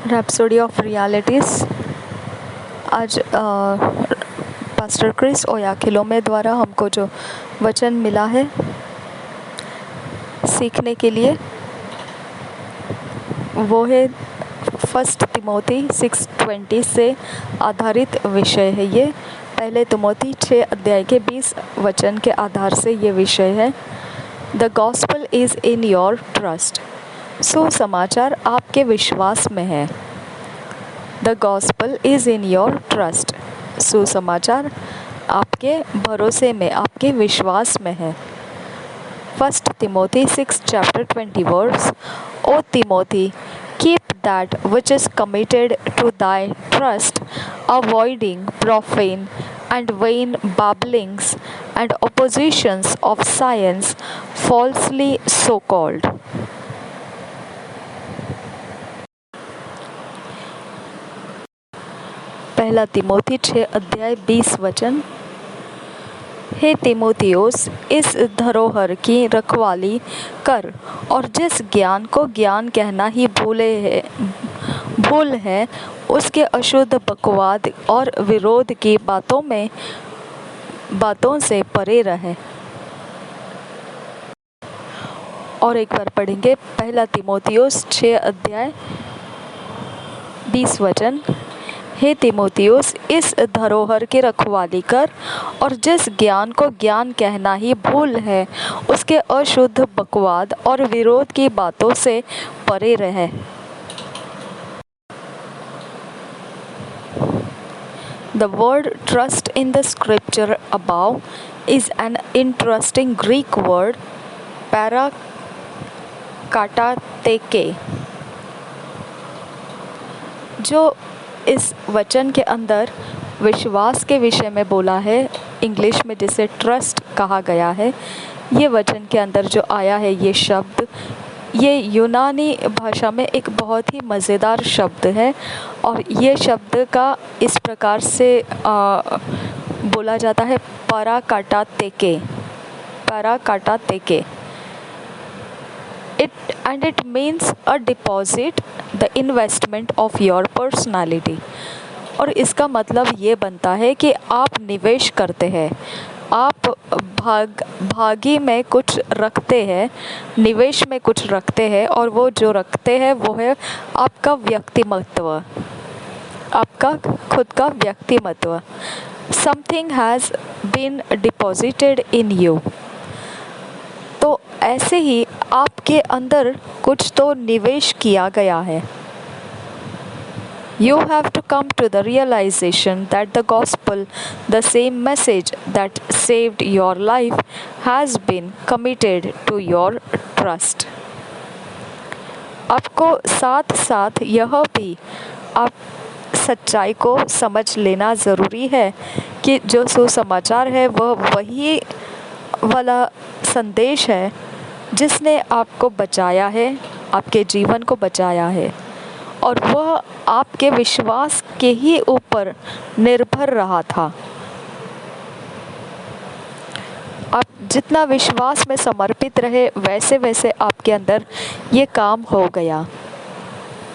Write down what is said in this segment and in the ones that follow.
Rhapsody of realities. आज pastor Chris ओयाखिलोमे द्वारा हमको जो वचन मिला है सीखने के लिए, वो है 1 तिमोथी 6:20 से आधारित विषय है। ये पहले तिमोथी 6 अध्याय के 20 वचन के आधार से ये विषय है। The gospel is in your trust. सुसमाचार आपके विश्वास में है। The gospel is in your trust. सुसमाचार आपके भरोसे में, आपके विश्वास में है। 1 Timothy 6:20 O Timothy, keep that which is committed to thy trust, avoiding profane and vain babblings and oppositions of science, falsely so called. पहला तिमोथी 6 अध्याय 20 वचन। हे तिमोथियोस, इस धरोहर की रखवाली कर और जिस ज्ञान को ज्ञान कहना ही भूल है उसके अशुद्ध बकवाद और विरोध की बातों से परे रहे। और एक बार पढ़ेंगे पहला तिमोथियोस 6 अध्याय 20 वचन। हे तिमोथियोस, इस धरोहर की रखवाली कर और जिस ज्ञान को ज्ञान कहना ही भूल है उसके अशुद्ध बकवाद और विरोध की बातों से परे रहे। The word trust in the scripture above is an interesting Greek word, parakatake, जो इस वचन के अंदर विश्वास के विषय में बोला है, इंग्लिश में जिसे ट्रस्ट कहा गया है। ये वचन के अंदर जो आया है ये शब्द, ये यूनानी भाषा में एक बहुत ही मज़ेदार शब्द है। और ये शब्द का इस प्रकार से बोला जाता है पाराकाटातेके। It means a deposit, the investment of your personality। और इसका मतलब ये बनता है कि आप निवेश करते हैं, आप भागी में कुछ रखते हैं, निवेश में कुछ रखते हैं, और वो जो रखते हैं वो है आपका व्यक्तिमत्व, आपका खुद का व्यक्तिमत्व। Something has been deposited in you। तो ऐसे ही आपके अंदर कुछ तो निवेश किया गया है। You have to come to the realization that the gospel, the same message that saved your life, has been committed to your trust। आपको साथ साथ यह भी आप सच्चाई को समझ लेना ज़रूरी है कि जो सुसमाचार है वह वही वाला संदेश है जिसने आपको बचाया है, आपके जीवन को बचाया है, और वह आपके विश्वास के ही ऊपर निर्भर रहा था। आप जितना विश्वास में समर्पित रहे वैसे वैसे आपके अंदर ये काम हो गया।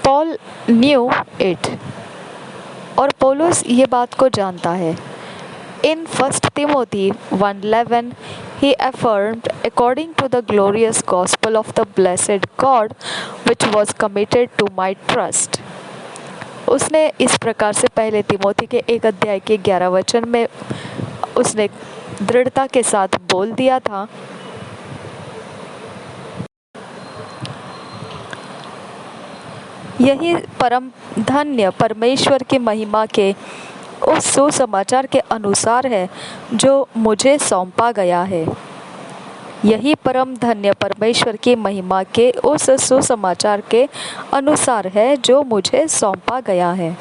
पॉल न्यू इट, और पौलुस ये बात को जानता है। In 1 Timothy 1:11, he affirmed, according to the glorious gospel of the blessed God, which was committed to my trust। उसने इस प्रकार से पहले तिमोथी के 1 अध्याय के 11 वचन में उसने दृढ़ता के साथ बोल दिया था, यही परम धन्य परमेश्वर की महिमा के उस सुसमाचार के अनुसार है जो मुझे सौंपा गया है। यही परम धन्य परमेश्वर की महिमा के उस सुसमाचार के अनुसार है जो मुझे सौंपा गया है।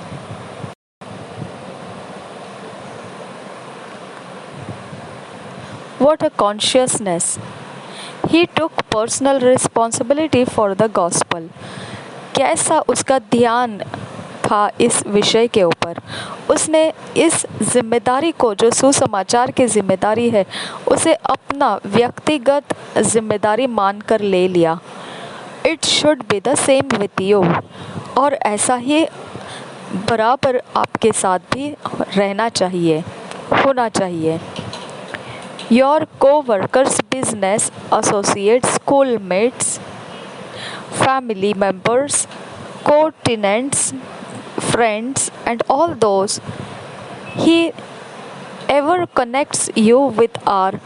What a consciousness! He took personal responsibility for the gospel। कैसा उसका ध्यान था इस विषय के ऊपर। उसने इस जिम्मेदारी को, जो सुसमाचार की जिम्मेदारी है, उसे अपना व्यक्तिगत जिम्मेदारी मानकर ले लिया। It should be the same with you। और ऐसा ही बराबर आपके साथ भी रहना चाहिए, होना चाहिए। Your co-workers, business associates, schoolmates, family members, co-tenants, friends, and all those he ever connects you with are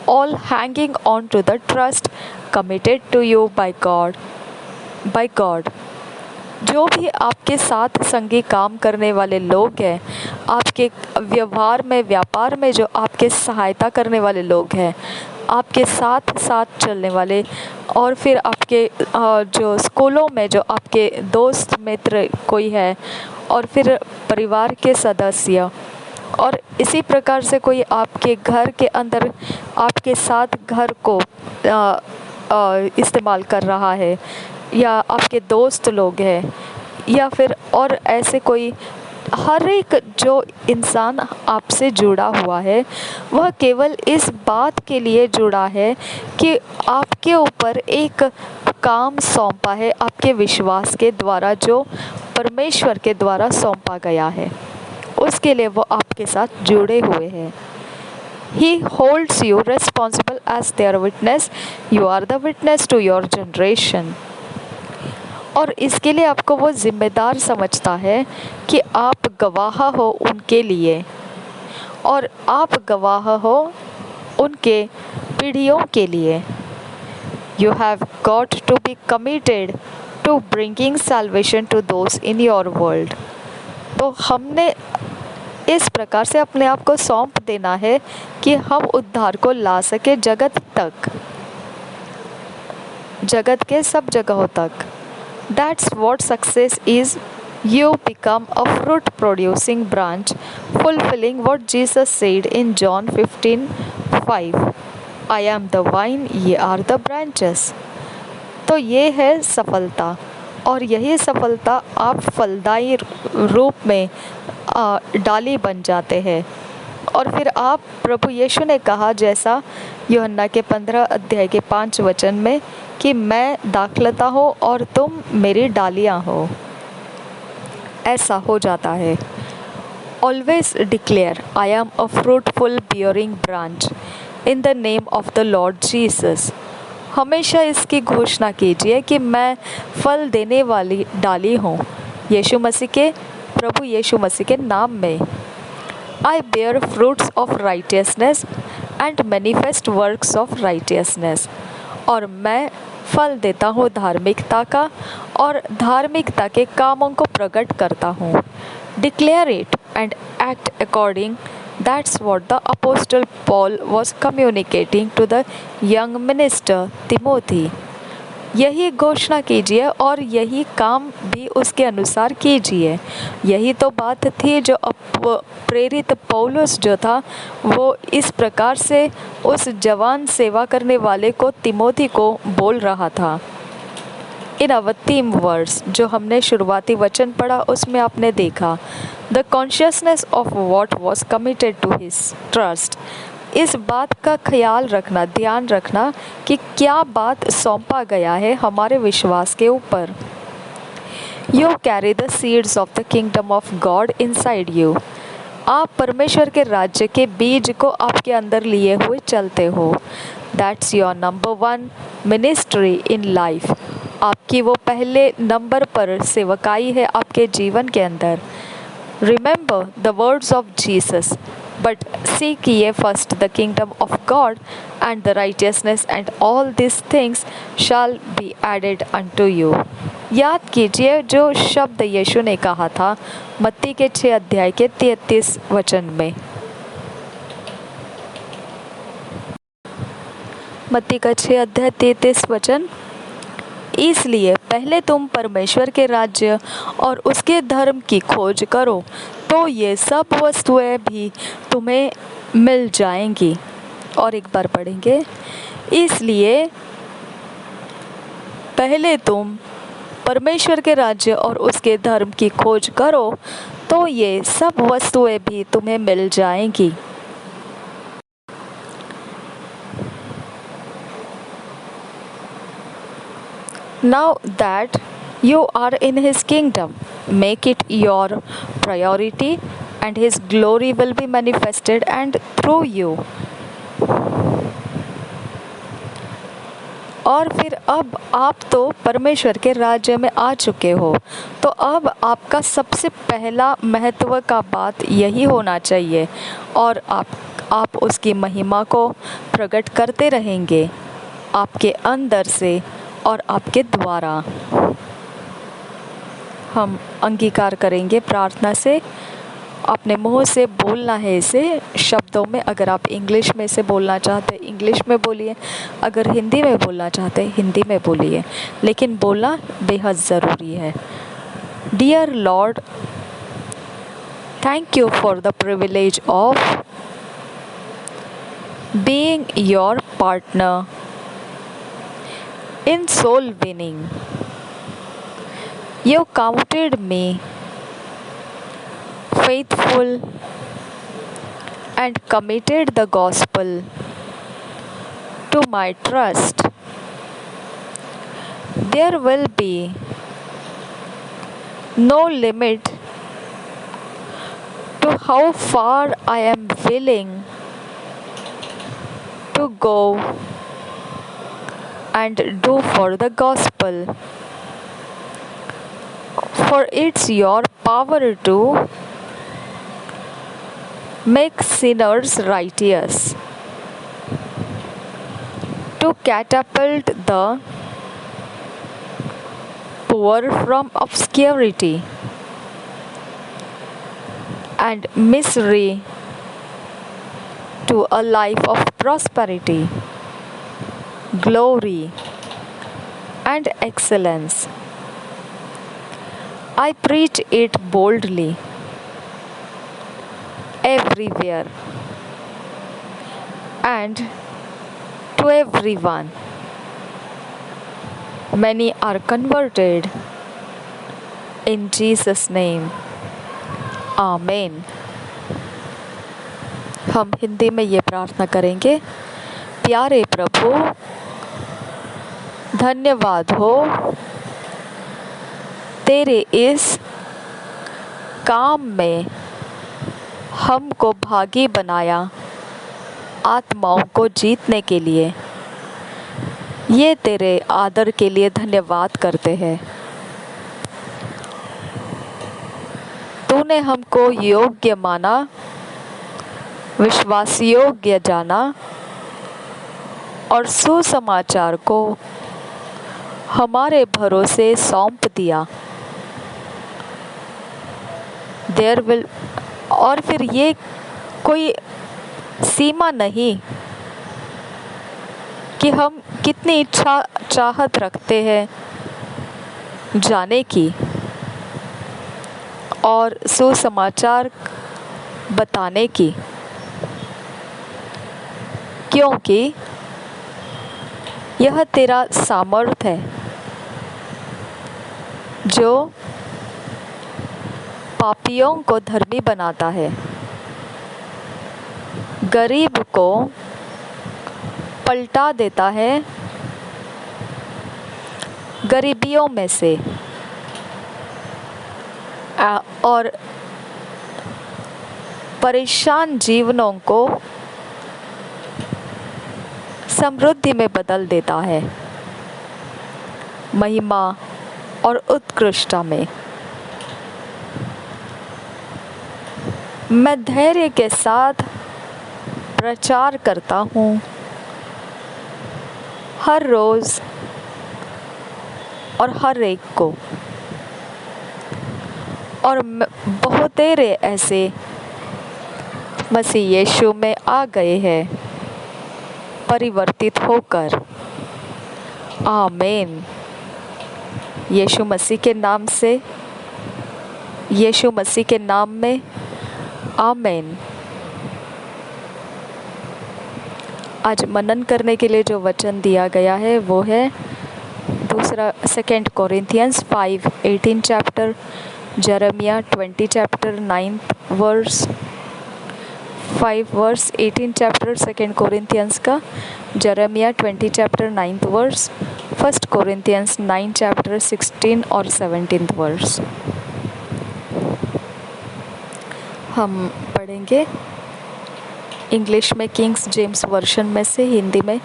all hanging on to the trust committed to you by God. जो भी आपके साथ संगी काम करने वाले लोग हैं, आपके व्यवहार में, व्यापार में जो आपके सहायता करने वाले लोग हैं, आपके साथ साथ चलने वाले, और फिर आपके जो स्कूलों में जो आपके दोस्त मित्र कोई है, और फिर परिवार के सदस्य, और इसी प्रकार से कोई आपके घर के अंदर आपके साथ घर को इस्तेमाल कर रहा है, या आपके दोस्त लोग हैं, या फिर और ऐसे कोई, हर एक जो इंसान आपसे जुड़ा हुआ है वह केवल इस बात के लिए जुड़ा है कि आपके ऊपर एक काम सौंपा है, आपके विश्वास के द्वारा, जो परमेश्वर के द्वारा सौंपा गया है, उसके लिए वो आपके साथ जुड़े हुए हैं। He holds you responsible as their witness. You are the witness to your generation. और इसके लिए आपको वो जिम्मेदार समझता है कि आप गवाह हो उनके लिए, और आप गवाह हो उनके पीढ़ियों के लिए। You have got to be committed to bringing salvation to those in your world. तो हमने इस प्रकार से अपने आप को सौंप देना है कि हम उद्धार को ला सके जगत तक, जगत के सब जगहों तक। That's what success is. You become a fruit producing branch, fulfilling what Jesus said in John 15:5. I am the vine, ye are the branches. तो ये है सफलता, और यही सफलता आप फलदायी रूप में डाली बन जाते हैं। और फिर आप, प्रभु यीशु ने कहा जैसा यूहन्ना के 15 अध्याय के 5 वचन में, कि मैं दाखलता हो और तुम मेरी डालियाँ हो, ऐसा हो जाता है। Always declare I am a fruitful bearing branch in the name of the Lord Jesus. हमेशा इसकी घोषणा कीजिए कि मैं फल देने वाली डाली हूँ यीशु मसीह के, प्रभु यीशु मसीह के नाम में। I bear fruits of righteousness and manifest works of righteousness. और मैं फल देता हूँ धार्मिकता का, और धार्मिकता के कामों को प्रकट करता हूँ। Declare it and act according. That's what the apostle Paul was communicating to the young minister Timothy. यही घोषणा कीजिए और यही काम भी उसके अनुसार कीजिए। यही तो बात थी जो प्रेरित पौलुस जो था वो इस प्रकार से उस जवान सेवा करने वाले को, तिमोथी को बोल रहा था। इन अवर थीम वर्ड्स जो हमने शुरुआती वचन पढ़ा उसमें आपने देखा, the consciousness of what was committed to his trust. इस बात का ख्याल रखना, ध्यान रखना कि क्या बात सौंपा गया है हमारे विश्वास के ऊपर। You carry the seeds of the kingdom of God inside you. आप परमेश्वर के राज्य के बीज को आपके अंदर लिए हुए चलते हो। That's your number 1 ministry in life. आपकी वो पहले नंबर पर सेवकाई है आपके जीवन के अंदर। Remember the words of Jesus, but seek ye first the kingdom of God and the righteousness, and all these things shall be added unto you. याद कीजिए जो शब्द यीशु ने कहा था मत्ती के 6 अध्याय के 33 वचन में। मत्ती का 6 अध्याय 33 वचन, इसलिए पहले तुम परमेश्वर के राज्य और उसके धर्म की खोज करो, तो ये सब वस्तुएं भी तुम्हें मिल जाएंगी। और एक बार पढ़ेंगे, इसलिए पहले तुम परमेश्वर के राज्य और उसके धर्म की खोज करो, तो ये सब वस्तुएं भी तुम्हें मिल जाएंगी। Now that You are in His kingdom. Make it your priority, and His glory will be manifested and through you. और फिर अब आप तो परमेश्वर के राज्य में आ चुके हो, तो अब आपका सबसे पहला महत्व का बात यही होना चाहिए, और आप उसकी महिमा को प्रकट करते रहेंगे आपके अंदर से और आपके द्वारा। हम अंगीकार करेंगे प्रार्थना से, अपने मुंह से बोलना है इसे शब्दों में। अगर आप इंग्लिश में से बोलना चाहते हैं इंग्लिश में बोलिए, अगर हिंदी में बोलना चाहते हैं हिंदी में बोलिए, लेकिन बोलना बेहद ज़रूरी है। Dear lord, thank you for the privilege of being your partner in soul winning. You counted me faithful and committed the gospel to my trust. There will be no limit to how far I am willing to go and do for the gospel. For it's your power to make sinners righteous, to catapult the poor from obscurity and misery to a life of prosperity, glory and excellence. I preach it boldly everywhere and to everyone. Many are converted in Jesus' name. आमीन। हम हिंदी में ये प्रार्थना करेंगे। प्यारे प्रभु, धन्यवाद हो तेरे इस काम में हमको भागी बनाया आत्माओं को जीतने के लिए। ये तेरे आदर के लिए धन्यवाद करते हैं। तूने हमको योग्य माना, विश्वास योग्य जाना और सुसमाचार को हमारे भरोसे सौंप दिया। और फिर ये कोई सीमा नहीं कि हम कितनी इच्छा चाहत रखते हैं जाने की और सुसमाचार बताने की, क्योंकि यह तेरा सामर्थ्य है जो पापियों को धर्मी बनाता है, गरीब को पलटा देता है गरीबियों में से, और परेशान जीवनों को समृद्धि में बदल देता है, महिमा और उत्कृष्टता में। मैं धैर्य के साथ प्रचार करता हूँ हर रोज़ और हर एक को, और बहुतेरे ऐसे मसीह यीशु में आ गए हैं परिवर्तित होकर। आमीन। यीशु मसीह के नाम से, यीशु मसीह के नाम में आमीन। आज मनन करने के लिए जो वचन दिया गया है वो है second Corinthians 5:18 chapter, Jeremiah 20 chapter 9th verse, 5 verse 18 chapter second Corinthians का, Jeremiah 20 chapter 9th verse, first Corinthians 9 chapter 16 और 17 वर्स हम पढ़ेंगे। इंग्लिश में किंग्स जेम्स वर्शन में से, हिंदी में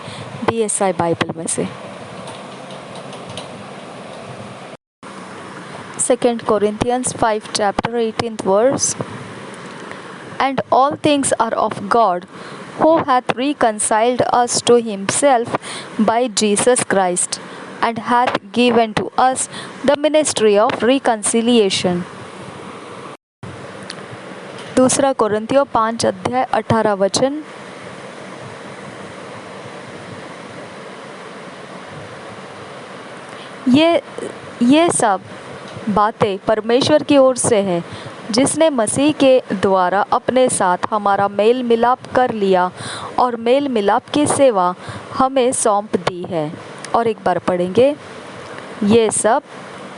BSI बाइबल में से। Second Corinthians 5 chapter 18 verse And all things are of God, who hath reconciled us to himself by Jesus Christ, and hath given to us the ministry of reconciliation. दूसरा कोरिन्थियों 5 अध्याय 18 वचन। ये सब बातें परमेश्वर की ओर से है, जिसने मसीह के द्वारा अपने साथ हमारा मेल मिलाप कर लिया और मेल मिलाप की सेवा हमें सौंप दी है। और एक बार पढ़ेंगे। ये सब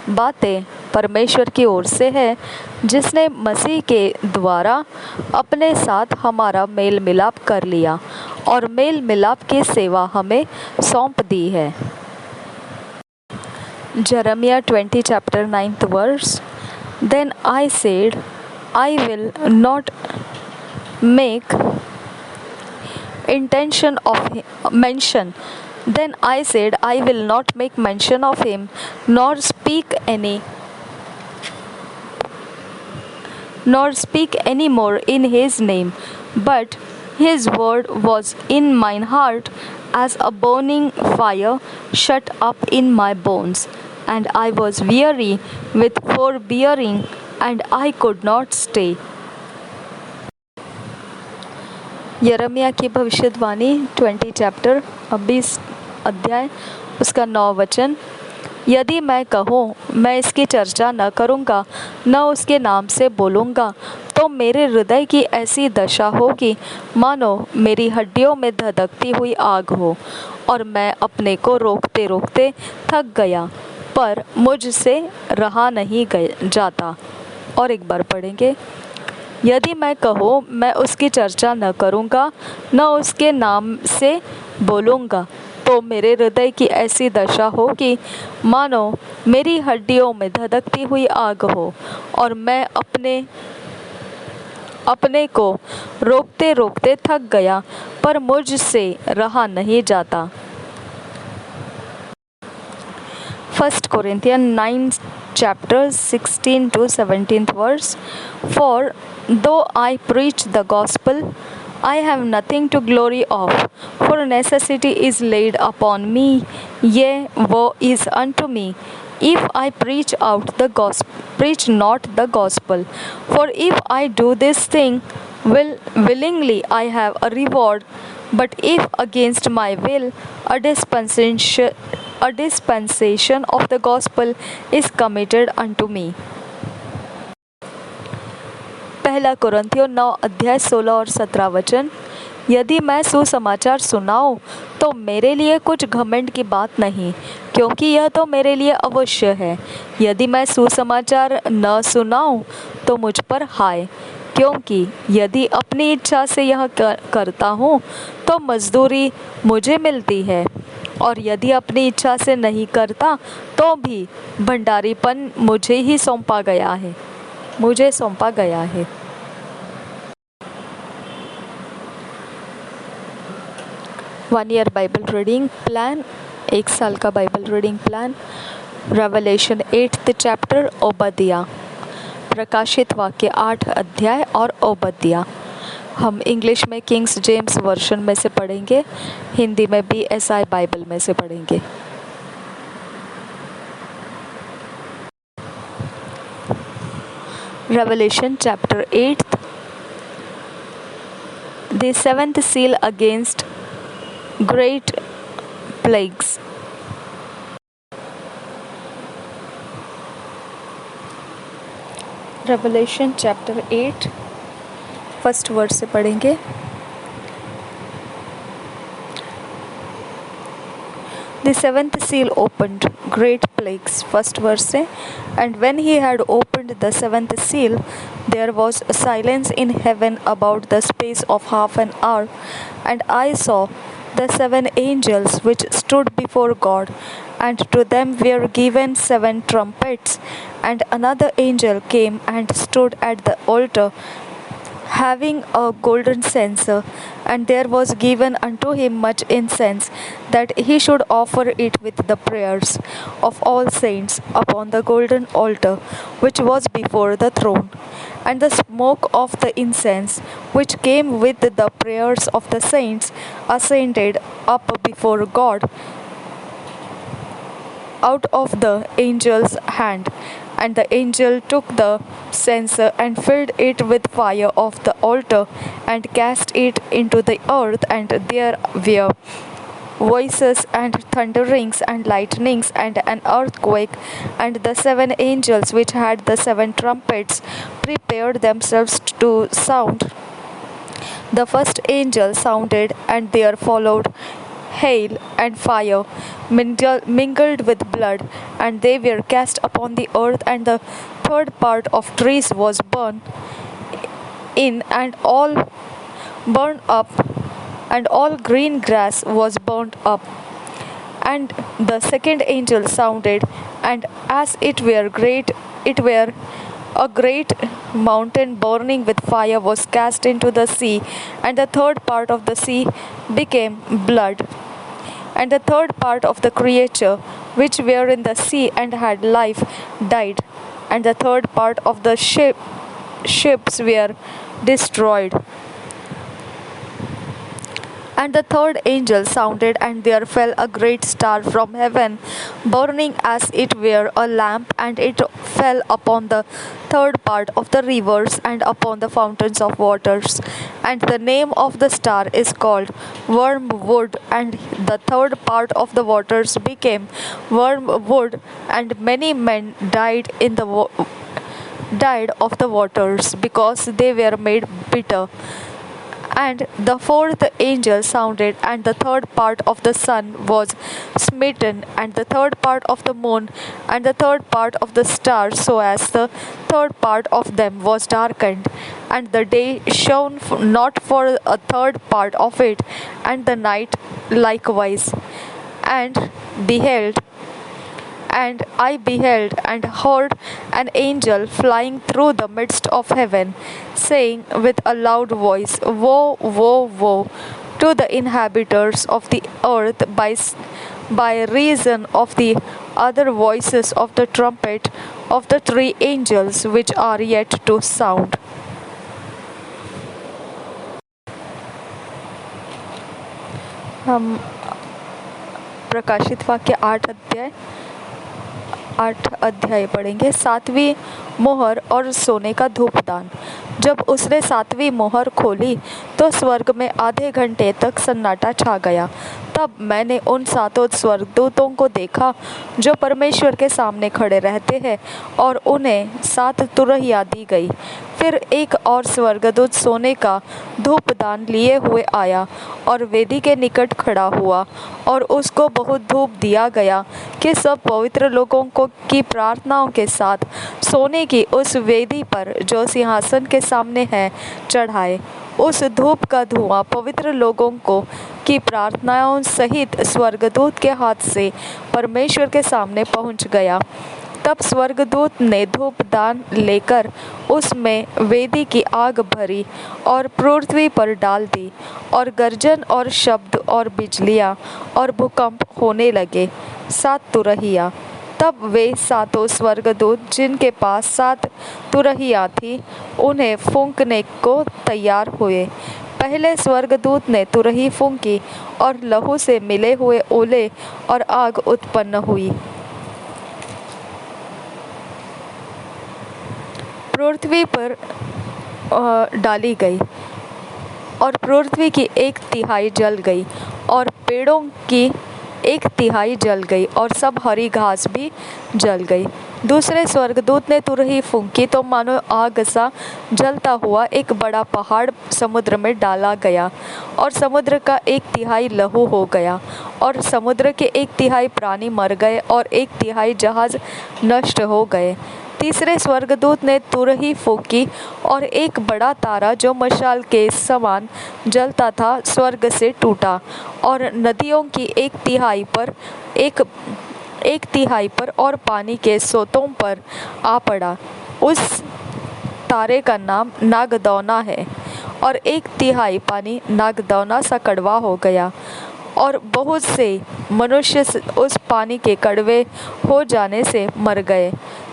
बातें परमेश्वर की ओर से है, जिसने मसीह के द्वारा अपने साथ हमारा मेल मिलाप कर लिया और मेल मिलाप की सेवा हमें सौंप दी है। Jeremiah 20 chapter 9th verse Then I said, I will not make intention of mention. Then I said, I will not make mention of him, nor speak any more in his name. But his word was in mine heart as a burning fire shut up in my bones. And I was weary with forbearing, and I could not stay. यिर्मयाह की भविष्यवाणी 20 chapter 20 अध्याय उसका 9 वचन। यदि मैं कहूँ मैं इसकी चर्चा न करूँगा, न उसके नाम से बोलूँगा, तो मेरे हृदय की ऐसी दशा होगी मानो मेरी हड्डियों में धधकती हुई आग हो, और मैं अपने को रोकते रोकते थक गया, पर मुझसे रहा नहीं जाता। और एक बार पढ़ेंगे। यदि मैं कहूँ मैं उसकी चर्चा न करूँगा, न उसके नाम से बोलूँगा, तो मेरे हृदय की ऐसी दशा होगी मानो मेरी हड्डियों में धधकती हुई आग हो, और मैं अपने को रोकते रोकते थक गया, पर मुझसे रहा नहीं जाता। First Corinthians 9 chapter 16 to 17th verse For though I preach the gospel, I have nothing to glory of, for necessity is laid upon me, yea, woe is unto me, if I preach not the gospel. For if I do this thing willingly, I have a reward, but if against my will, a dispensation of the gospel is committed unto me. पहला कोरिन्थियों 9 अध्याय 16 और 17 वचन। यदि मैं सुसमाचार सुनाऊं तो मेरे लिए कुछ घमंड की बात नहीं, क्योंकि यह तो मेरे लिए अवश्य है। यदि मैं सुसमाचार न सुनाऊं तो मुझ पर हाय, क्योंकि यदि अपनी इच्छा से यह करता हूँ तो मजदूरी मुझे मिलती है, और यदि अपनी इच्छा से नहीं करता तो भी भंडारीपन मुझे सौंपा गया है। One year Bible reading plan, 1 साल का Bible reading plan. Revelation 8th chapter, Obadiah, प्रकाशित वाक्य 8 अध्याय और ओबदिया। हम इंग्लिश में किंग्स जेम्स वर्शन में से पढ़ेंगे, हिंदी में BSI बाइबल में से पढ़ेंगे। Revelation chapter 8 The 7th seal against great plagues. Revelation chapter 8 first verse से पढ़ेंगे। The 7th seal opened great plagues, first verse से, and when he had opened the 7th seal, there was silence in heaven about the space of half an hour, and I saw the 7 angels which stood before God, and to them were given 7 trumpets. And another angel came and stood at the altar, having a golden censer, and there was given unto him much incense, that he should offer it with the prayers of all saints upon the golden altar which was before the throne. And the smoke of the incense, which came with the prayers of the saints, ascended up before God out of the angel's hand. And the angel took the censer and filled it with fire of the altar, and cast it into the earth. And there were voices and thunderings and lightnings and an earthquake. And the 7 angels which had the 7 trumpets prepared themselves to sound. The first angel sounded, and there followed hail and fire mingled with blood, and they were cast upon the earth. And the third part of trees was burned in, and all burned up, and all green grass was burnt up. And the second angel sounded, and as it were a great mountain burning with fire was cast into the sea, and the third part of the sea became blood. And the third part of the creature which were in the sea and had life died, and the third part of the ships were destroyed. And the third angel sounded, and there fell a great star from heaven, burning as it were a lamp, and it fell upon the third part of the rivers and upon the fountains of waters. And the name of the star is called Wormwood. And the third part of the waters became wormwood, and many men died died of the waters, because they were made bitter. And the fourth angel sounded, and the third part of the sun was smitten, and the third part of the moon, and the third part of the stars, so as the third part of them was darkened. And the day shone not for a third part of it, and the night likewise. And beheld, and I beheld and heard an angel flying through the midst of heaven, saying with a loud voice, Woe, woe, woe to the inhabitants of the earth by reason of the other voices of the trumpet of the 3 angels which are yet to sound. हम प्रकाशित वाक्य 8 अध्याय पढ़ेंगे। 7वीं मोहर और सोने का धूपदान। जब उसने 7वीं मोहर खोली तो स्वर्ग में आधे घंटे तक सन्नाटा छा गया। तब मैंने उन 7 स्वर्गदूतों को देखा जो परमेश्वर के सामने खड़े रहते हैं, और उन्हें 7 तुरहियां दी गई। फिर एक और स्वर्गदूत सोने का धूपदान लिए हुए आया और वेदी के निकट खड़ा हुआ, और उसको बहुत धूप दिया गया कि सब पवित्र लोगों को की प्रार्थनाओं के साथ सोने की उस वेदी पर जो सिंहासन के सामने है चढ़ाए। उस धूप का धुआं पवित्र लोगों को की प्रार्थनाओं सहित स्वर्गदूत के हाथ से परमेश्वर के सामने पहुंच गया। तब स्वर्गदूत ने धूपदान लेकर उसमें वेदी की आग भरी और पृथ्वी पर डाल दी, और गर्जन और शब्द और बिजलियां और भूकंप होने लगे। 7 तुरहियां। तब वे 7 स्वर्गदूत जिनके पास 7 तुरहियां थी, उन्हें फूंकने को तैयार हुए। पहले स्वर्गदूत ने तुरही फूंकी, और लहू से मिले हुए ओले और आग उत्पन्न हुई। पृथ्वी पर डाली गई, और पृथ्वी की 1/3 जल गई, और पेड़ों की 1/3 जल गई, और सब हरी घास भी जल गई। दूसरे स्वर्गदूत ने तुरही फूंकी तो मानो आग सा जलता हुआ एक बड़ा पहाड़ समुद्र में डाला गया, और समुद्र का 1/3 लहू हो गया, और समुद्र के 1/3 प्राणी मर गए, और 1/3 जहाज नष्ट हो गए। तीसरे स्वर्गदूत ने तुरही फूंकी और एक बड़ा तारा जो मशाल के समान जलता था स्वर्ग से टूटा और नदियों की एक तिहाई पर और पानी के सोतों पर आ पड़ा। उस तारे का नाम नागदौना है और एक तिहाई पानी नागदौना सा कड़वा हो गया और बहुत से मनुष्य उस पानी के कड़वे हो जाने से मर गए।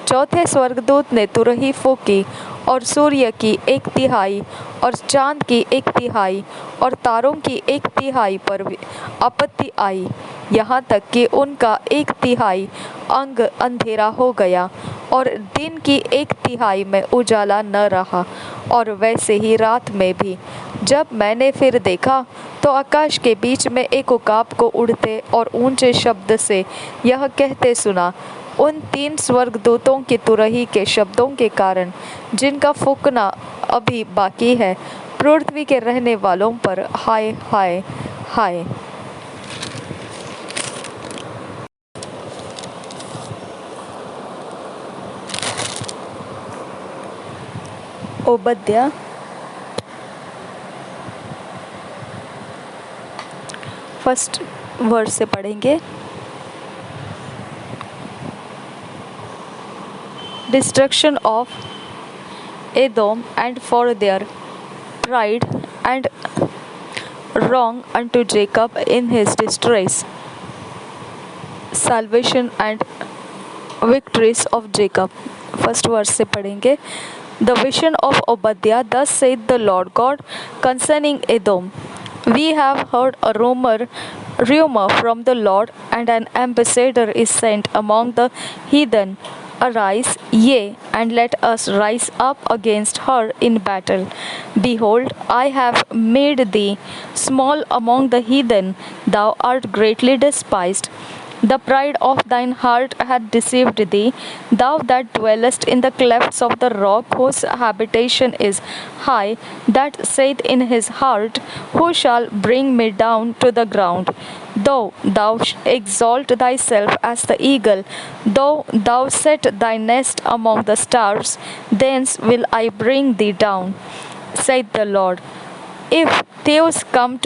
चौथे स्वर्गदूत ने तुरही फूंकी और सूर्य की एक तिहाई और चांद की एक तिहाई और तारों की एक तिहाई पर आपत्ति आई, यहाँ तक कि उनका एक तिहाई अंग अंधेरा हो गया और दिन की एक तिहाई में उजाला न रहा और वैसे ही रात में भी। जब मैंने फिर देखा तो आकाश के बीच में एक उकाब को उड़ते और ऊंचे शब्द से यह कहते सुना, उन 3 स्वर्गदूतों की तुरही के शब्दों के कारण जिनका फूंकना अभी बाकी है, पृथ्वी के रहने वालों पर हाय हाय हाय। ओबद्या फर्स्ट वर्स से पढ़ेंगे। Destruction of Edom, and for their pride and wrong unto Jacob in his distress, salvation and victories of Jacob। First verse से पढ़ेंगे। The vision of Obadiah, thus saith the Lord God concerning Edom. We have heard a rumor from the Lord, and an ambassador is sent among the heathen. Arise, yea, and let us rise up against her in battle. Behold, I have made thee small among the heathen, thou art greatly despised. The pride of thine heart hath deceived thee, thou that dwellest in the clefts of the rock, whose habitation is high, that saith in his heart, who shall bring me down to the ground? Though thou exalt thyself as the eagle, though thou set thy nest among the stars, thence will I bring thee down, saith the Lord. If thieves came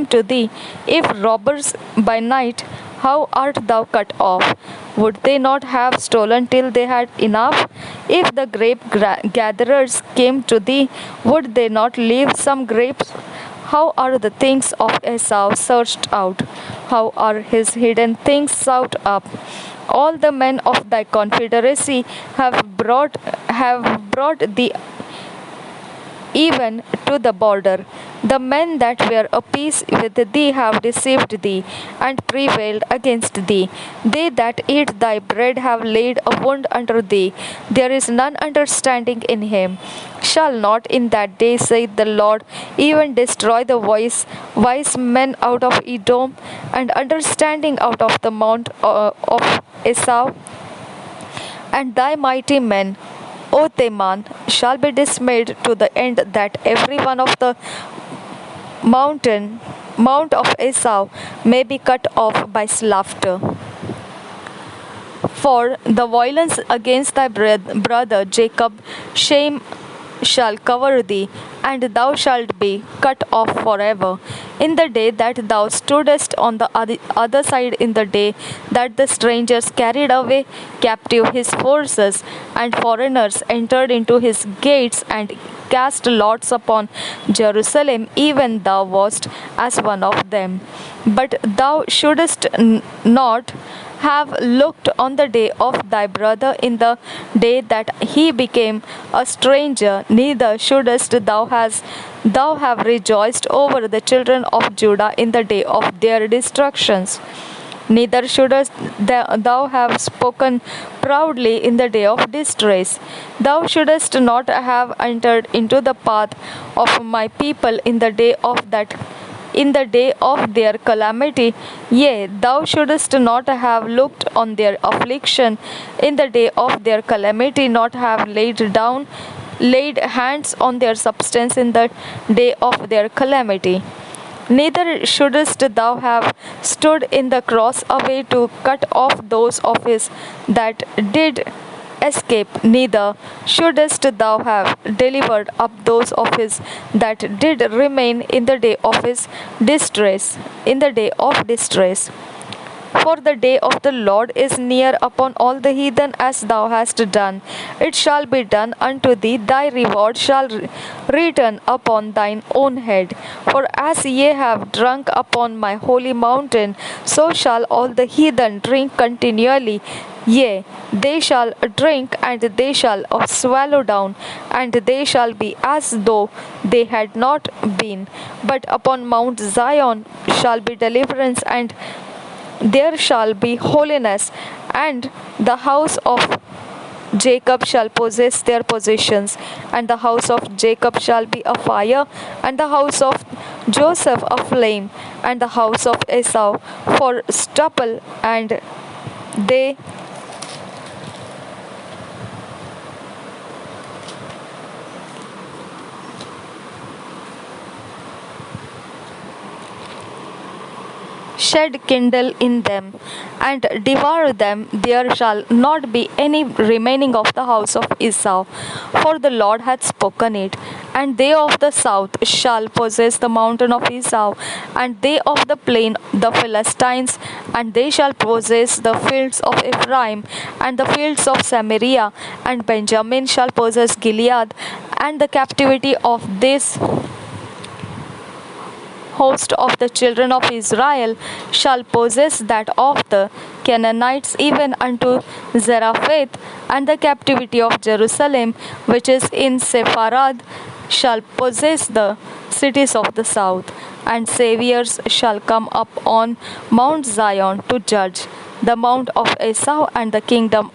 to thee, if robbers by night, how art thou cut off? Would they not have stolen till they had enough? If the grape gatherers came to thee, would they not leave some grapes? How are the things of Esau searched out? How are his hidden things sought up? All the men of thy confederacy have brought thee even to the border. The men that were apiece with thee have deceived thee, and prevailed against thee. They that eat thy bread have laid a wound under thee. There is none understanding in him. Shall not in that day, saith the Lord, even destroy the wise men out of Edom, and understanding out of the mount of Esau? And thy mighty men, O Teman, shall be dismayed to the end that every one of the mount of Esau may be cut off by slaughter. For the violence against thy brother Jacob, shame shall cover thee, and thou shalt be cut off forever. In the day that thou stoodest on the other side, in the day that the strangers carried away captive his forces, and foreigners entered into his gates, and cast lots upon Jerusalem, even thou wast as one of them. But thou shouldest not have looked on the day of thy brother in the day that he became a stranger, neither shouldest thou have rejoiced over the children of Judah in the day of their destructions. Neither shouldest thou have spoken proudly in the day of distress. Thou shouldest not have entered into the path of my people in the day of their calamity. Yea, thou shouldest not have looked on their affliction in the day of their calamity, not have laid hands on their substance in the day of their calamity. Neither shouldest thou have stood in the cross away to cut off those of his that did escape, neither shouldest thou have delivered up those of his that did remain in the day of his distress, in the day of distress. For the day of the Lord is near upon all the heathen, as thou hast done. It shall be done unto thee, thy reward shall return upon thine own head. For as ye have drunk upon my holy mountain, so shall all the heathen drink continually. Yea, they shall drink, and they shall swallow down, and they shall be as though they had not been. But upon Mount Zion shall be deliverance, and there shall be holiness, and the house of Jacob shall possess their possessions, and the house of Jacob shall be a fire, and the house of Joseph a flame, and the house of Esau for stubble, and they shed kindle in them, and devour them. There shall not be any remaining of the house of Esau, for the Lord hath spoken it. And they of the south shall possess the mountain of Esau, and they of the plain the Philistines, and they shall possess the fields of Ephraim, and the fields of Samaria, and Benjamin shall possess Gilead, and the captivity of this host of the children of Israel shall possess that of the Canaanites even unto Zarephath, and the captivity of Jerusalem, which is in Sepharad, shall possess the cities of the south. And saviors shall come up on Mount Zion to judge the mount of Esau, and the kingdom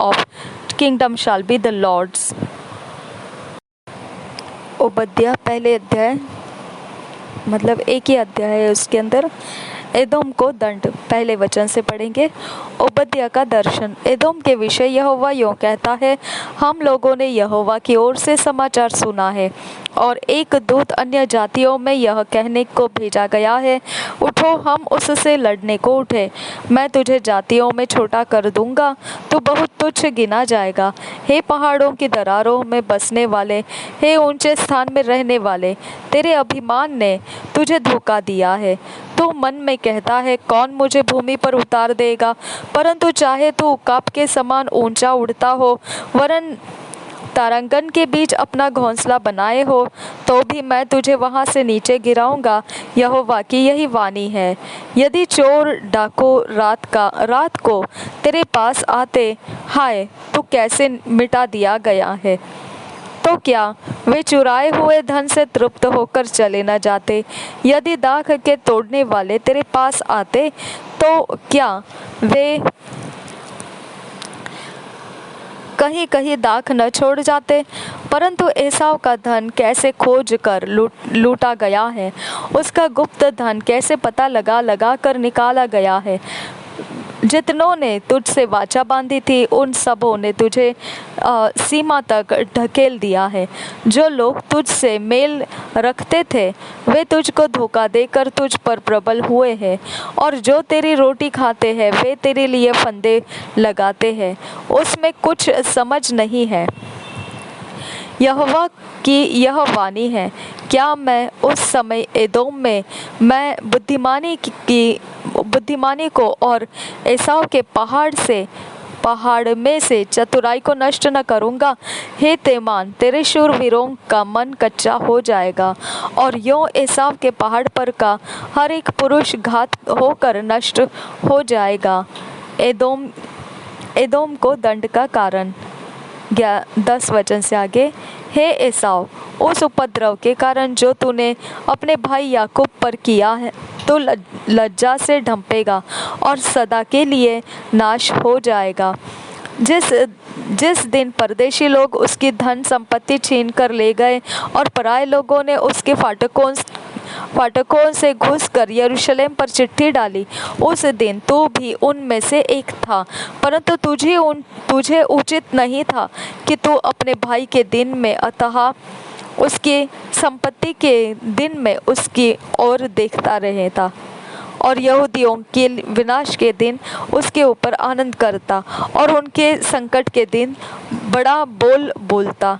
shall be the Lord's. ओबद्या पहले अध्याय, मतलब एक ही अध्याय है, उसके अंदर एदोम को दंड पहले वचन से पढ़ेंगे। ओबद्या का दर्शन। एदोम के विषय यहोवा यों कहता है, हम लोगों ने यहोवा की ओर से समाचार सुना है, और एक दूत अन्य जातियों में यह कहने को भेजा गया है, उठो हम उससे लड़ने को उठे। मैं तुझे जातियों में छोटा कर दूंगा, तू बहुत तुच्छ गिना जाएगा। हे पहाड़ों की दरारों में बसने वाले, हे ऊंचे स्थान में रहने वाले, तेरे अभिमान ने तुझे धोखा दिया है। तू मन में कहता है, कौन मुझे भूमि पर उतार देगा? परंतु चाहे तू उकाब के समान ऊंचा उड़ता हो, वरन तारांगन के बीच अपना घोंसला बनाए हो, तो भी मैं तुझे वहां से नीचे गिराऊंगा। यहोवा की यही वाणी है। यदि चोर डाकू रात को तेरे पास आते, हाय तू कैसे मिटा दिया गया है, तो क्या वे चुराए हुए धन से तृप्त होकर चले न जाते? यदि दाख के तोड़ने वाले तेरे पास आते, तो क्या वे कहीं कहीं दाख न छोड़ जाते? परंतु एसाव का धन कैसे खोज कर लूटा गया है, उसका गुप्त धन कैसे पता लगा कर निकाला गया है। जितनों ने तुझसे वाचा बांधी थी, उन सबों ने तुझे सीमा तक ढकेल दिया है। जो लोग तुझसे मेल रखते थे, वे तुझको धोखा देकर तुझ पर प्रबल हुए हैं, और जो तेरी रोटी खाते हैं, वे तेरे लिए फंदे लगाते हैं। उसमें कुछ समझ नहीं है। यहोवा की यह वाणी है, क्या मैं उस समय एदोम में मैं बुद्धिमानी को और एसाव के पहाड़ में से चतुराई को नष्ट न करूँगा? हे तेमान, तेरे शूरवीरों का मन कच्चा हो जाएगा, और यों एसाव के पहाड़ पर का हर एक पुरुष घात होकर नष्ट हो जाएगा। एदोम को दंड का कारण। 10 वचन से आगे। हे एसाव, उस उपद्रव के कारण जो तूने अपने भाई याकूब पर किया है, तो लज्जा से ढंपेगा और सदा के लिए नाश हो जाएगा। जिस दिन परदेशी लोग उसकी धन संपत्ति छीन कर ले गए, और पराये लोगों ने उसके फाटकों से घुसकर यरूशलेम पर चिट्ठी डाली, उस दिन तू भी उनमें से एक था। परंतु तुझे उचित नहीं था कि तू अपने भाई के दिन में, अतः उसकी संपत्ति के दिन में उसकी ओर देखता रहता। और यहूदियों के विनाश के दिन उसके ऊपर आनंद करता और उनके संकट के दिन बड़ा बोल बोलता।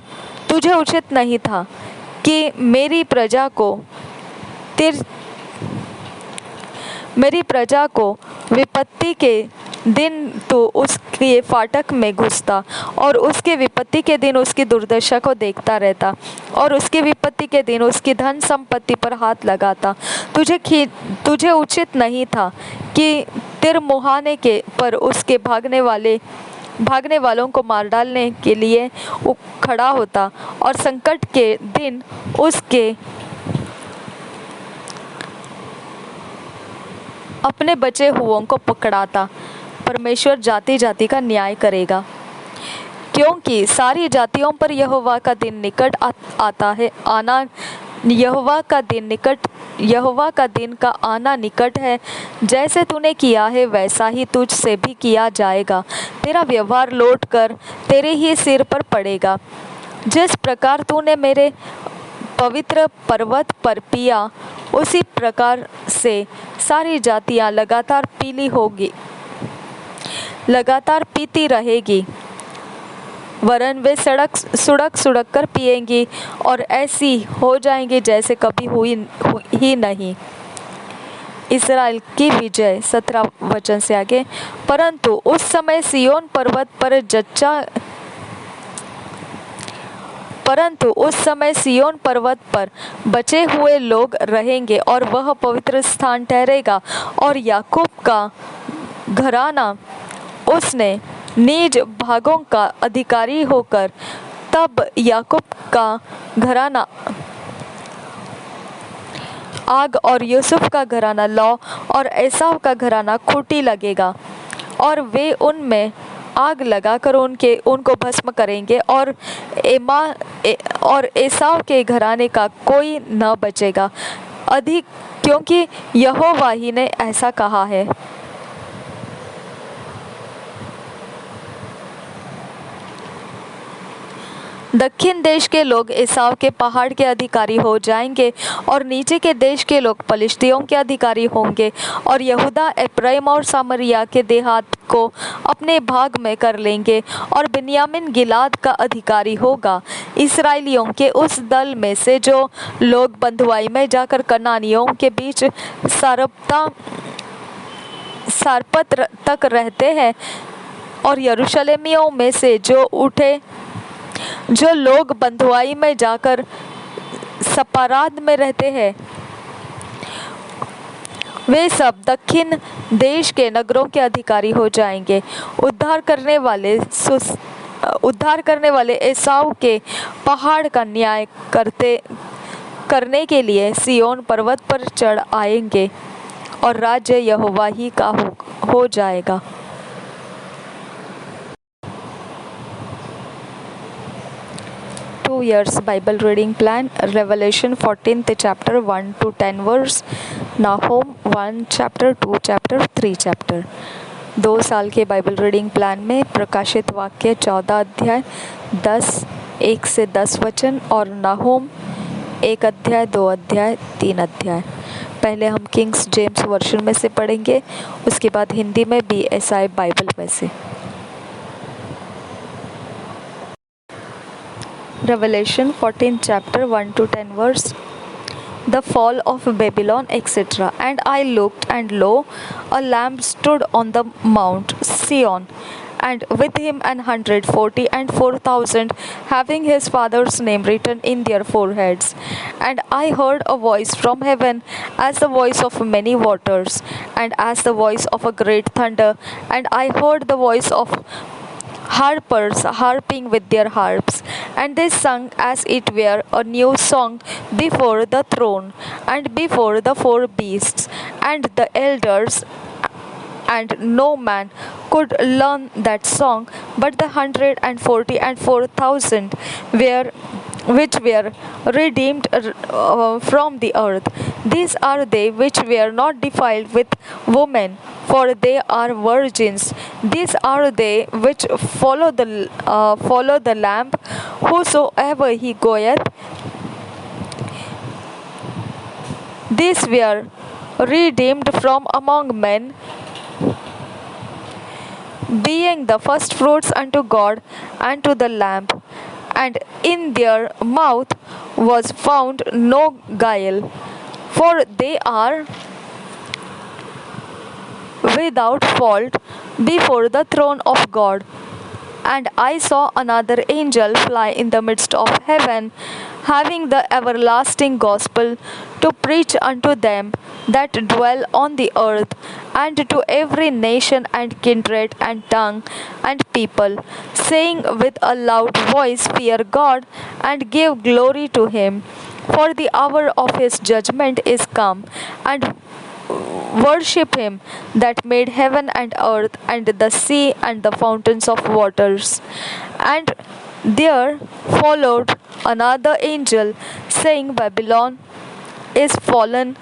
तुझे उचित नहीं था कि मेरी प्रजा को विपत्ति के दिन तू उसके फाटक में घुसता और उसके विपत्ति के दिन उसकी दुर्दशा को देखता रहता और उसके विपत्ति के दिन उसकी धन संपत्ति पर हाथ लगाता। तुझे उचित नहीं था कि तिरमुहाने के पर उसके भागने वालों को मार डालने के लिए खड़ा होता और संकट के दिन उसके अपने बचे हुओं को पकड़ाता। परमेश्वर जाति जाति का न्याय करेगा, क्योंकि सारी जातियों पर यहोवा का दिन निकट आता है। यहोवा का दिन का आना निकट है। जैसे तूने किया है वैसा ही तुझ से भी किया जाएगा। तेरा व्यवहार लौट कर तेरे ही सिर पर पड़ेगा। जिस प्रकार तूने मेरे पवित्र पर्वत पर पिया, उसी प्रकार से सारी जातियां लगातार पीती रहेगी, वरन वे सुड़क कर पिएंगी और ऐसी हो जाएंगी जैसे कभी हुई ही नहीं। इस्राएल की विजय 17 वचन से आगे। परंतु उस समय सिय्योन पर्वत पर बचे हुए लोग रहेंगे और वह पवित्र स्थान ठहरेगा और याकूब का घराना उसने निज भागों का अधिकारी होकर, तब याकूब का घराना आग और यूसुफ का घराना लौ और एसाव का घराना खूंटी लगेगा और वे उनमें आग लगाकर उनको भस्म करेंगे और एसाव के घराने का कोई न बचेगा, अधिक क्योंकि यहोवा ही ने ऐसा कहा है। दक्षिण देश के लोग एसाव के पहाड़ के अधिकारी हो जाएंगे और नीचे के देश के लोग पलिश्तियों के अधिकारी होंगे और यहूदा एप्रैम और सामरिया के देहात को अपने भाग में कर लेंगे और बिन्यामीन गिलाद का अधिकारी होगा। इस्राएलियों के उस दल में से जो लोग बंधुआई में जाकर कनानियों के बीच सारपत तक रहते हैं और यरूशलेमियों में से जो लोग बंधुआई में जाकर सपाराद में रहते हैं, वे सब दक्षिण देश के नगरों के अधिकारी हो जाएंगे। उद्धार करने वाले एसाव के पहाड़ का न्याय करने के लिए सिय्योन पर्वत पर चढ़ आएंगे और राज्य यहोवा ही का हो जाएगा। 2 years Bible reading plan. Revelation 14th chapter 1 to 10 verse. Nahum 1 chapter 2 chapter 3 chapter. 2 साल के बाइबल रीडिंग प्लान में प्रकाशित वाक्य 14 अध्याय 1 से 10 वचन और नाहुम 1 अध्याय 2 अध्याय 3 अध्याय। पहले हम किंग्स जेम्स वर्शन में से पढ़ेंगे, उसके बाद हिंदी में BSI बाइबल में से। Revelation 14th chapter 1 to 10 verse. The fall of Babylon, etc. And I looked, and lo, a Lamb stood on the Mount Sion, and with him 144 and 4,000, having his Father's name written in their foreheads. And I heard a voice from heaven, as the voice of many waters, and as the voice of a great thunder. And I heard the voice of harpers harping with their harps, and they sung as it were a new song before the throne and before the 4 beasts and the elders, and no man could learn that song but the 144,000 which were redeemed from the earth. These are they which were not defiled with women, for they are virgins. These are they which follow the Lamb whosoever he goeth. These were redeemed from among men, being the first fruits unto God and to the Lamb. And in their mouth was found no guile, for they are without fault before the throne of God. And I saw another angel fly in the midst of heaven, having the everlasting gospel to preach unto them that dwell on the earth, and to every nation and kindred and tongue and people, saying with a loud voice, Fear God, and give glory to him, for the hour of his judgment is come, and worship him that made heaven and earth and the sea and the fountains of waters. And there followed another angel, saying, Babylon is fallen,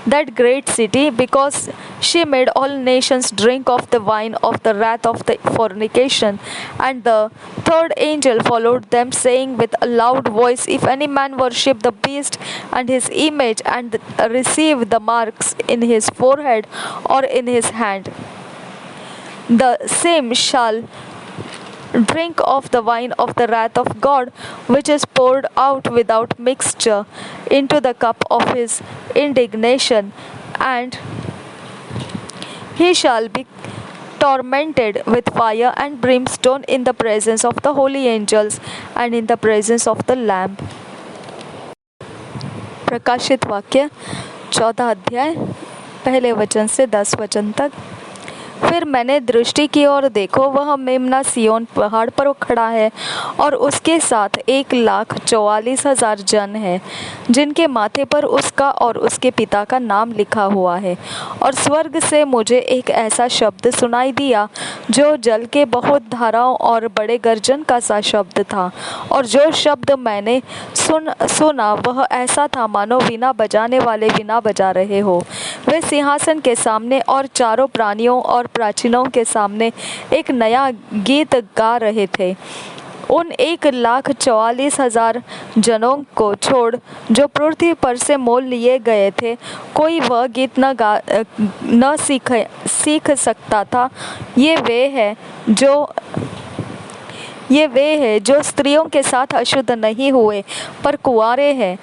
that great city, because she made all nations drink of the wine of the wrath of the fornication. And the third angel followed them, saying with a loud voice, If any man worship the beast and his image, and receive the marks in his forehead or in his hand, the same shall drink of the wine of the wrath of God, which is poured out without mixture into the cup of his indignation, and he shall be tormented with fire and brimstone in the presence of the holy angels and in the presence of the Lamb. प्रकाशित वाक्य 14 अध्याय पहले वचन से 10 वचन तक। फिर मैंने दृष्टि की और देखो, वह मेम्ना सिय्योन पहाड़ पर खड़ा है, और उसके साथ 1,44,000 जन हैं, जिनके माथे पर उसका और उसके पिता का नाम लिखा हुआ है। और स्वर्ग से मुझे एक ऐसा शब्द सुनाई दिया, जो जल के बहुत धाराओं और बड़े गर्जन का सा शब्द था। और जो शब्द मैंने सुना वह ऐसा था, मानो वीणा बजाने वाले वीणा बजा रहे हो। वे सिंहासन के सामने और चारों प्राणियों और प्राचीनों के सामने एक नया गीत गा रहे थे। उन 1,44,000 जनों को छोड़ जो पृथ्वी पर से मोल लिए गए थे, कोई वह गीत न सीख सकता था। ये वे हैं जो स्त्रियों के साथ अशुद्ध नहीं हुए, पर कुंवारे हैं।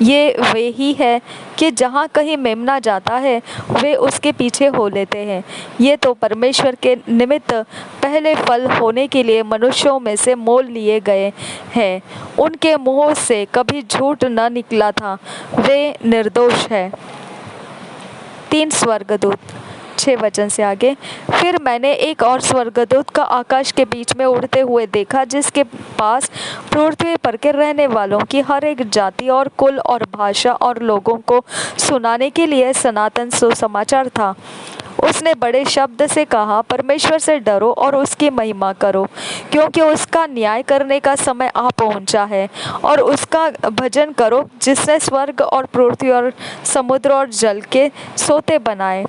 ये वे ही है कि जहाँ कहीं मेमना जाता है, वे उसके पीछे हो लेते हैं। ये तो परमेश्वर के निमित्त पहले फल होने के लिए मनुष्यों में से मोल लिए गए हैं। उनके मुंह से कभी झूठ न निकला था, वे निर्दोष हैं। 3 स्वर्गदूत 6 वचन से आगे। फिर मैंने एक और स्वर्गदूत का आकाश के बीच में उड़ते हुए देखा, जिसके पास पृथ्वी पर के रहने वालों की हर एक जाति और कुल और भाषा और लोगों को सुनाने के लिए सनातन सुसमाचार था। उसने बड़े शब्द से कहा, परमेश्वर से डरो और उसकी महिमा करो, क्योंकि उसका न्याय करने का समय आ पहुंचा है। और उसका भजन करो, जिसने स्वर्ग और पृथ्वी और समुद्र और जल के सोते बनाए।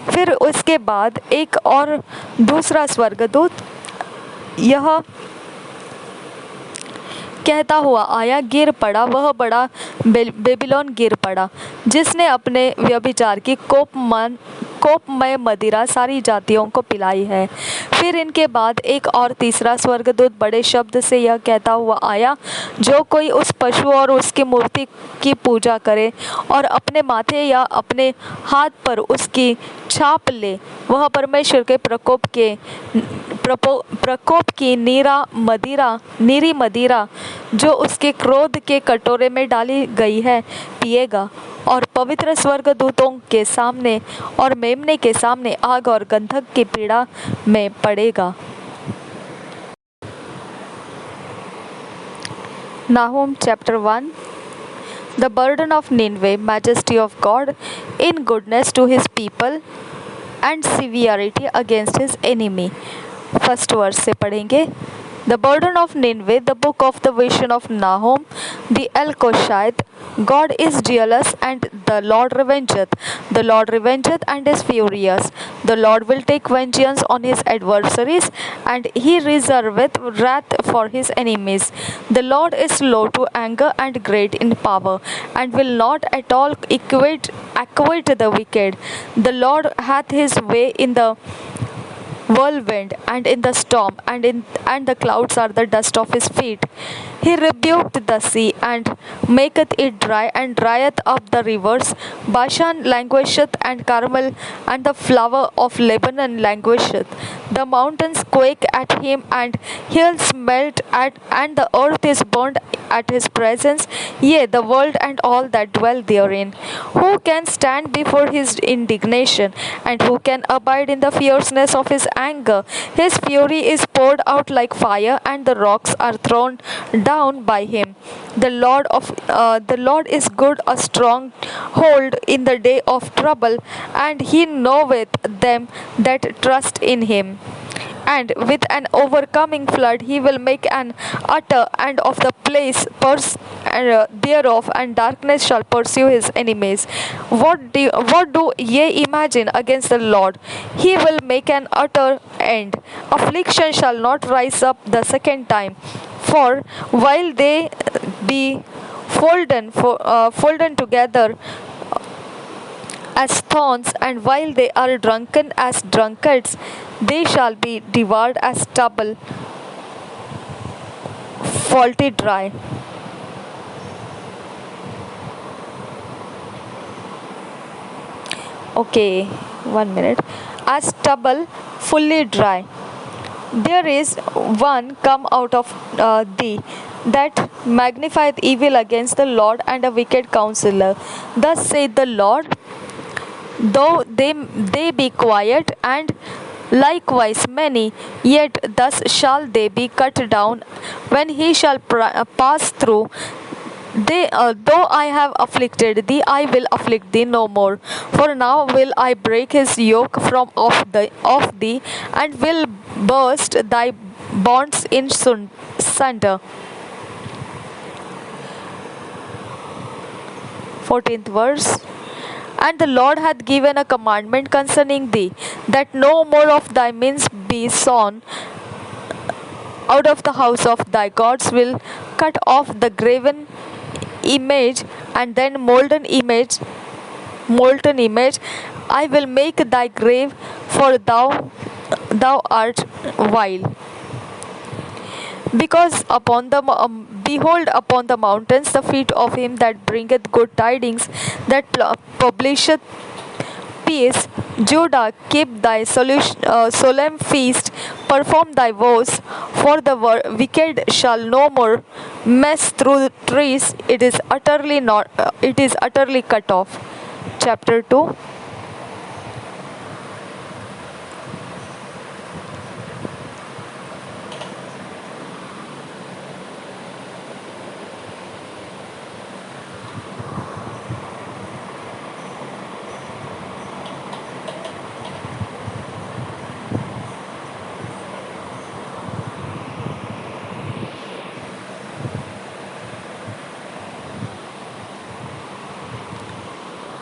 फिर उसके बाद एक और दूसरा स्वर्गदूत यह कहता हुआ आया, गिर पड़ा, वह बड़ा बेबीलोन गिर पड़ा, जिसने अपने व्यभिचार की कोपमय मदिरा सारी जातियों को पिलाई है। फिर इनके बाद एक और तीसरा स्वर्गदूत बड़े शब्द से यह कहता हुआ आया, जो कोई उस पशु और उसकी मूर्ति की पूजा करे और अपने माथे या अपने हाथ पर उसकी छाप ले, वह परमेश्वर के प्रकोप की नीरी मदिरा जो उसके क्रोध के कटोरे में डाली गई है, पिएगा, और पवित्र स्वर्गदूतों के सामने और मेमने के सामने आग और गंधक की पीड़ा में पड़ेगा। Nahum chapter 1. The burden of Nineveh, majesty of God, in goodness to his people and severity against his enemy. First verse से पढ़ेंगे। The burden of Nineveh, the book of the vision of Nahum, the Elkoshite. God is jealous, and the Lord revengeth. The Lord revengeth and is furious. The Lord will take vengeance on his adversaries, and he reserveth wrath for his enemies. The Lord is slow to anger and great in power, and will not at all acquit the wicked. The Lord hath his way in the whirlwind and in the storm, and the clouds are the dust of his feet. He rebuked the sea and maketh it dry, and drieth up the rivers. Bashan languisheth, and Carmel and the flower of Lebanon languisheth. The mountains quake at him, and hills melt and the earth is burned at his presence, yea, the world and all that dwell therein. Who can stand before his indignation, and who can abide in the fierceness of his anger? His fury is poured out like fire, and the rocks are thrown down by him. The Lord is good, a strong hold in the day of trouble, and he knoweth them that trust in him. And with an overcoming flood he will make an utter end of the place thereof, and darkness shall pursue his enemies. What do ye imagine against the Lord? He will make an utter end. Affliction shall not rise up the second time. For while they be folden together as thorns, and while they are drunken as drunkards, they shall be devoured as stubble, faulty dry. Okay, 1 minute. As stubble, fully dry. There is one come out of thee that magnifieth evil against the Lord, and a wicked counselor. Thus saith the Lord, though they be quiet, and likewise many, yet thus shall they be cut down when he shall pass through. Though I have afflicted thee, I will afflict thee no more. For now will I break his yoke from off thee, and will burst thy bonds in sunder. 14th verse. And the Lord hath given a commandment concerning thee, that no more of thy means be sown out of the house of thy gods. Will cut off the graven image, and then molten image. I will make thy grave, for thou art vile. Because behold, upon the mountains the feet of him that bringeth good tidings, that publisheth peace. Judah, keep thy solemn feast, perform thy vows, for the wicked shall no more mess through the trees. It is utterly cut off. Chapter 2.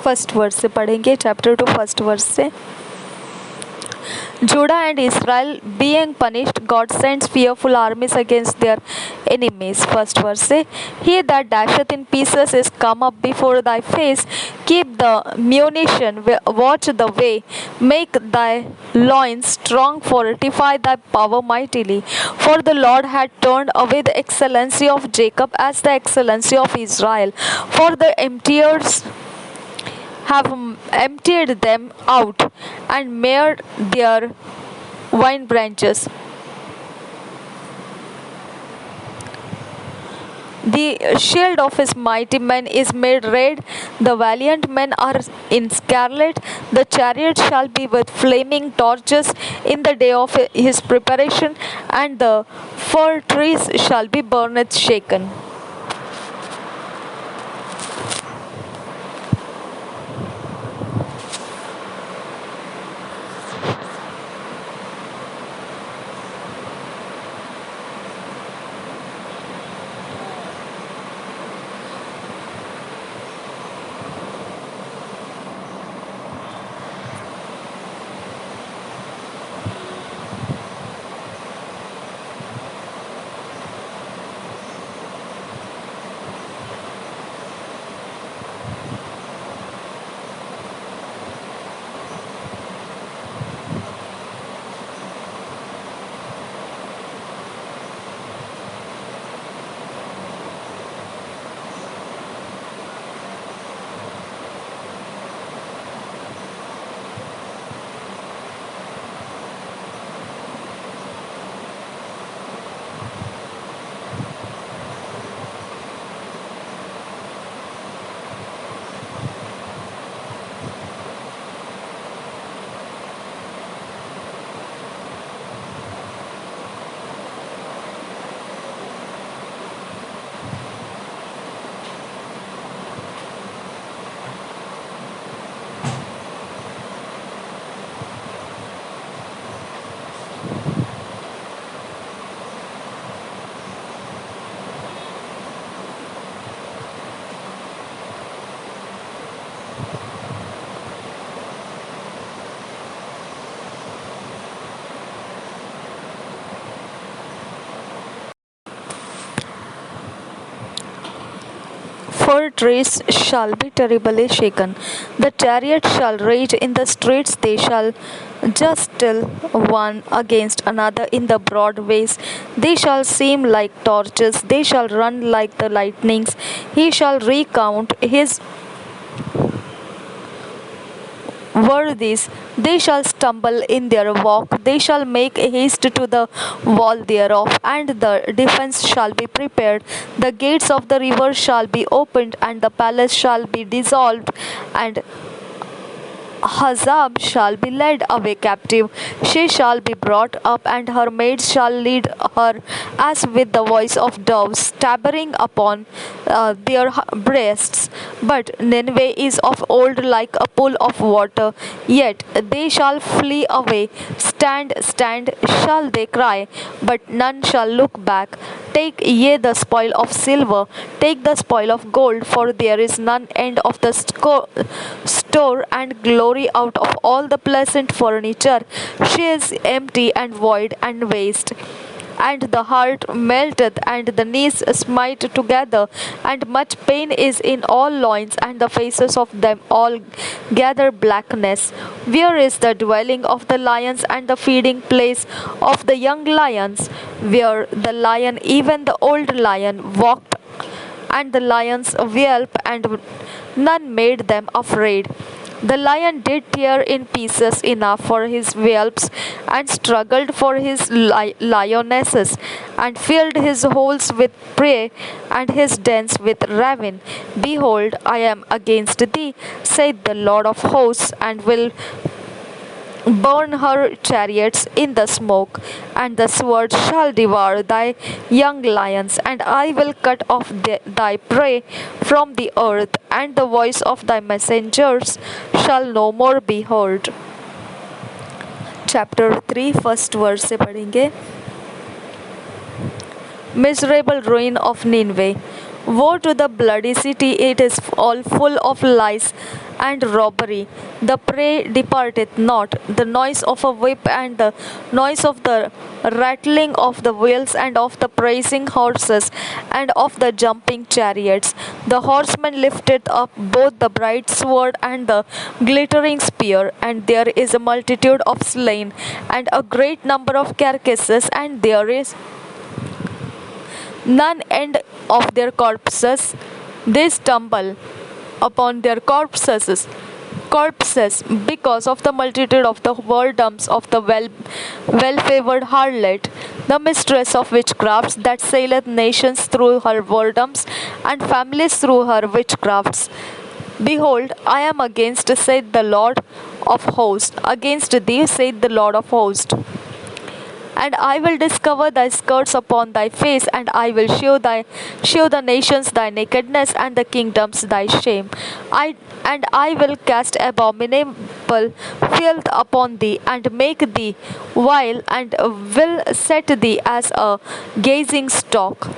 First verse से पढ़ेंगे, chapter 2 first verse से. Judah and Israel being punished, God sends fearful armies against their enemies. First verse say, he that dasheth in pieces is come up before thy face. Keep the munition, watch the way, make thy loins strong, fortify thy power mightily. For the Lord had turned away the excellency of Jacob as the excellency of Israel. For the emptiers have emptied them out, and marred their vine branches. The shield of his mighty men is made red, the valiant men are in scarlet. The chariot shall be with flaming torches in the day of his preparation, and the fir trees shall be burned shaken. fortress shall be terribly shaken. The chariot shall rage in the streets, they shall jostle one against another in the broad ways. They shall seem like torches, they shall run like the lightnings. He shall recount his worthies, they shall stumble in their walk, they shall make haste to the wall thereof, and the defense shall be prepared. The gates of the river shall be opened, and the palace shall be dissolved, and Hazab shall be led away captive. She shall be brought up, and her maids shall lead her as with the voice of doves, stabbering upon their breasts. But Nineveh is of old like a pool of water, yet they shall flee away. Stand, stand, shall they cry, but none shall look back. Take ye the spoil of silver, take the spoil of gold, for there is none end of the store and glory out of all the pleasant furniture. She is empty and void and waste. And the heart melteth, and the knees smite together, and much pain is in all loins, and the faces of them all gather blackness. Where is the dwelling of the lions, and the feeding place of the young lions? Where the lion, even the old lion, walked, and the lions whelp, and none made them afraid. The lion did tear in pieces enough for his whelps, and struggled for his lionesses, and filled his holes with prey, and his dens with ravin. Behold, I am against thee, saith the Lord of hosts, and will burn her chariots in the smoke, and the sword shall devour thy young lions, and I will cut off thy prey from the earth, and the voice of thy messengers shall no more be heard. Chapter 3 first verse से पढ़ेंगे. Miserable ruin of Nineveh. Woe to the bloody city, it is all full of lies and robbery. The prey departeth not, the noise of a whip, and the noise of the rattling of the wheels, and of the praising horses, and of the jumping chariots. The horseman lifteth up both the bright sword and the glittering spear, and there is a multitude of slain, and a great number of carcasses, and there is none end of their corpses. They stumble upon their corpses because of the multitude of the whoredoms of the well-favored harlot, the mistress of witchcrafts, that saileth nations through her whoredoms, and families through her witchcrafts. Behold, I am against, saith the Lord of hosts, against thee, saith the Lord of hosts. And I will discover thy skirts upon thy face, and I will show the nations thy nakedness, and the kingdoms thy shame. I will cast abominable filth upon thee, and make thee vile, and will set thee as a gazing stock.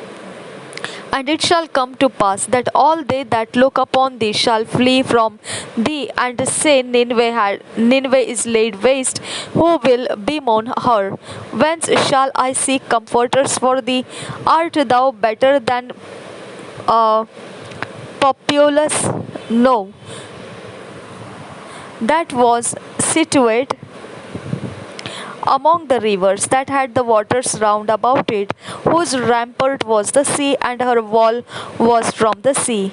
And it shall come to pass that all they that look upon thee shall flee from thee, and say, Nineveh is laid waste. Who will bemoan her? Whence shall I seek comforters for thee? Art thou better than Populus? No, that was situate among the rivers, that had the waters round about it, whose rampart was the sea, and her wall was from the sea.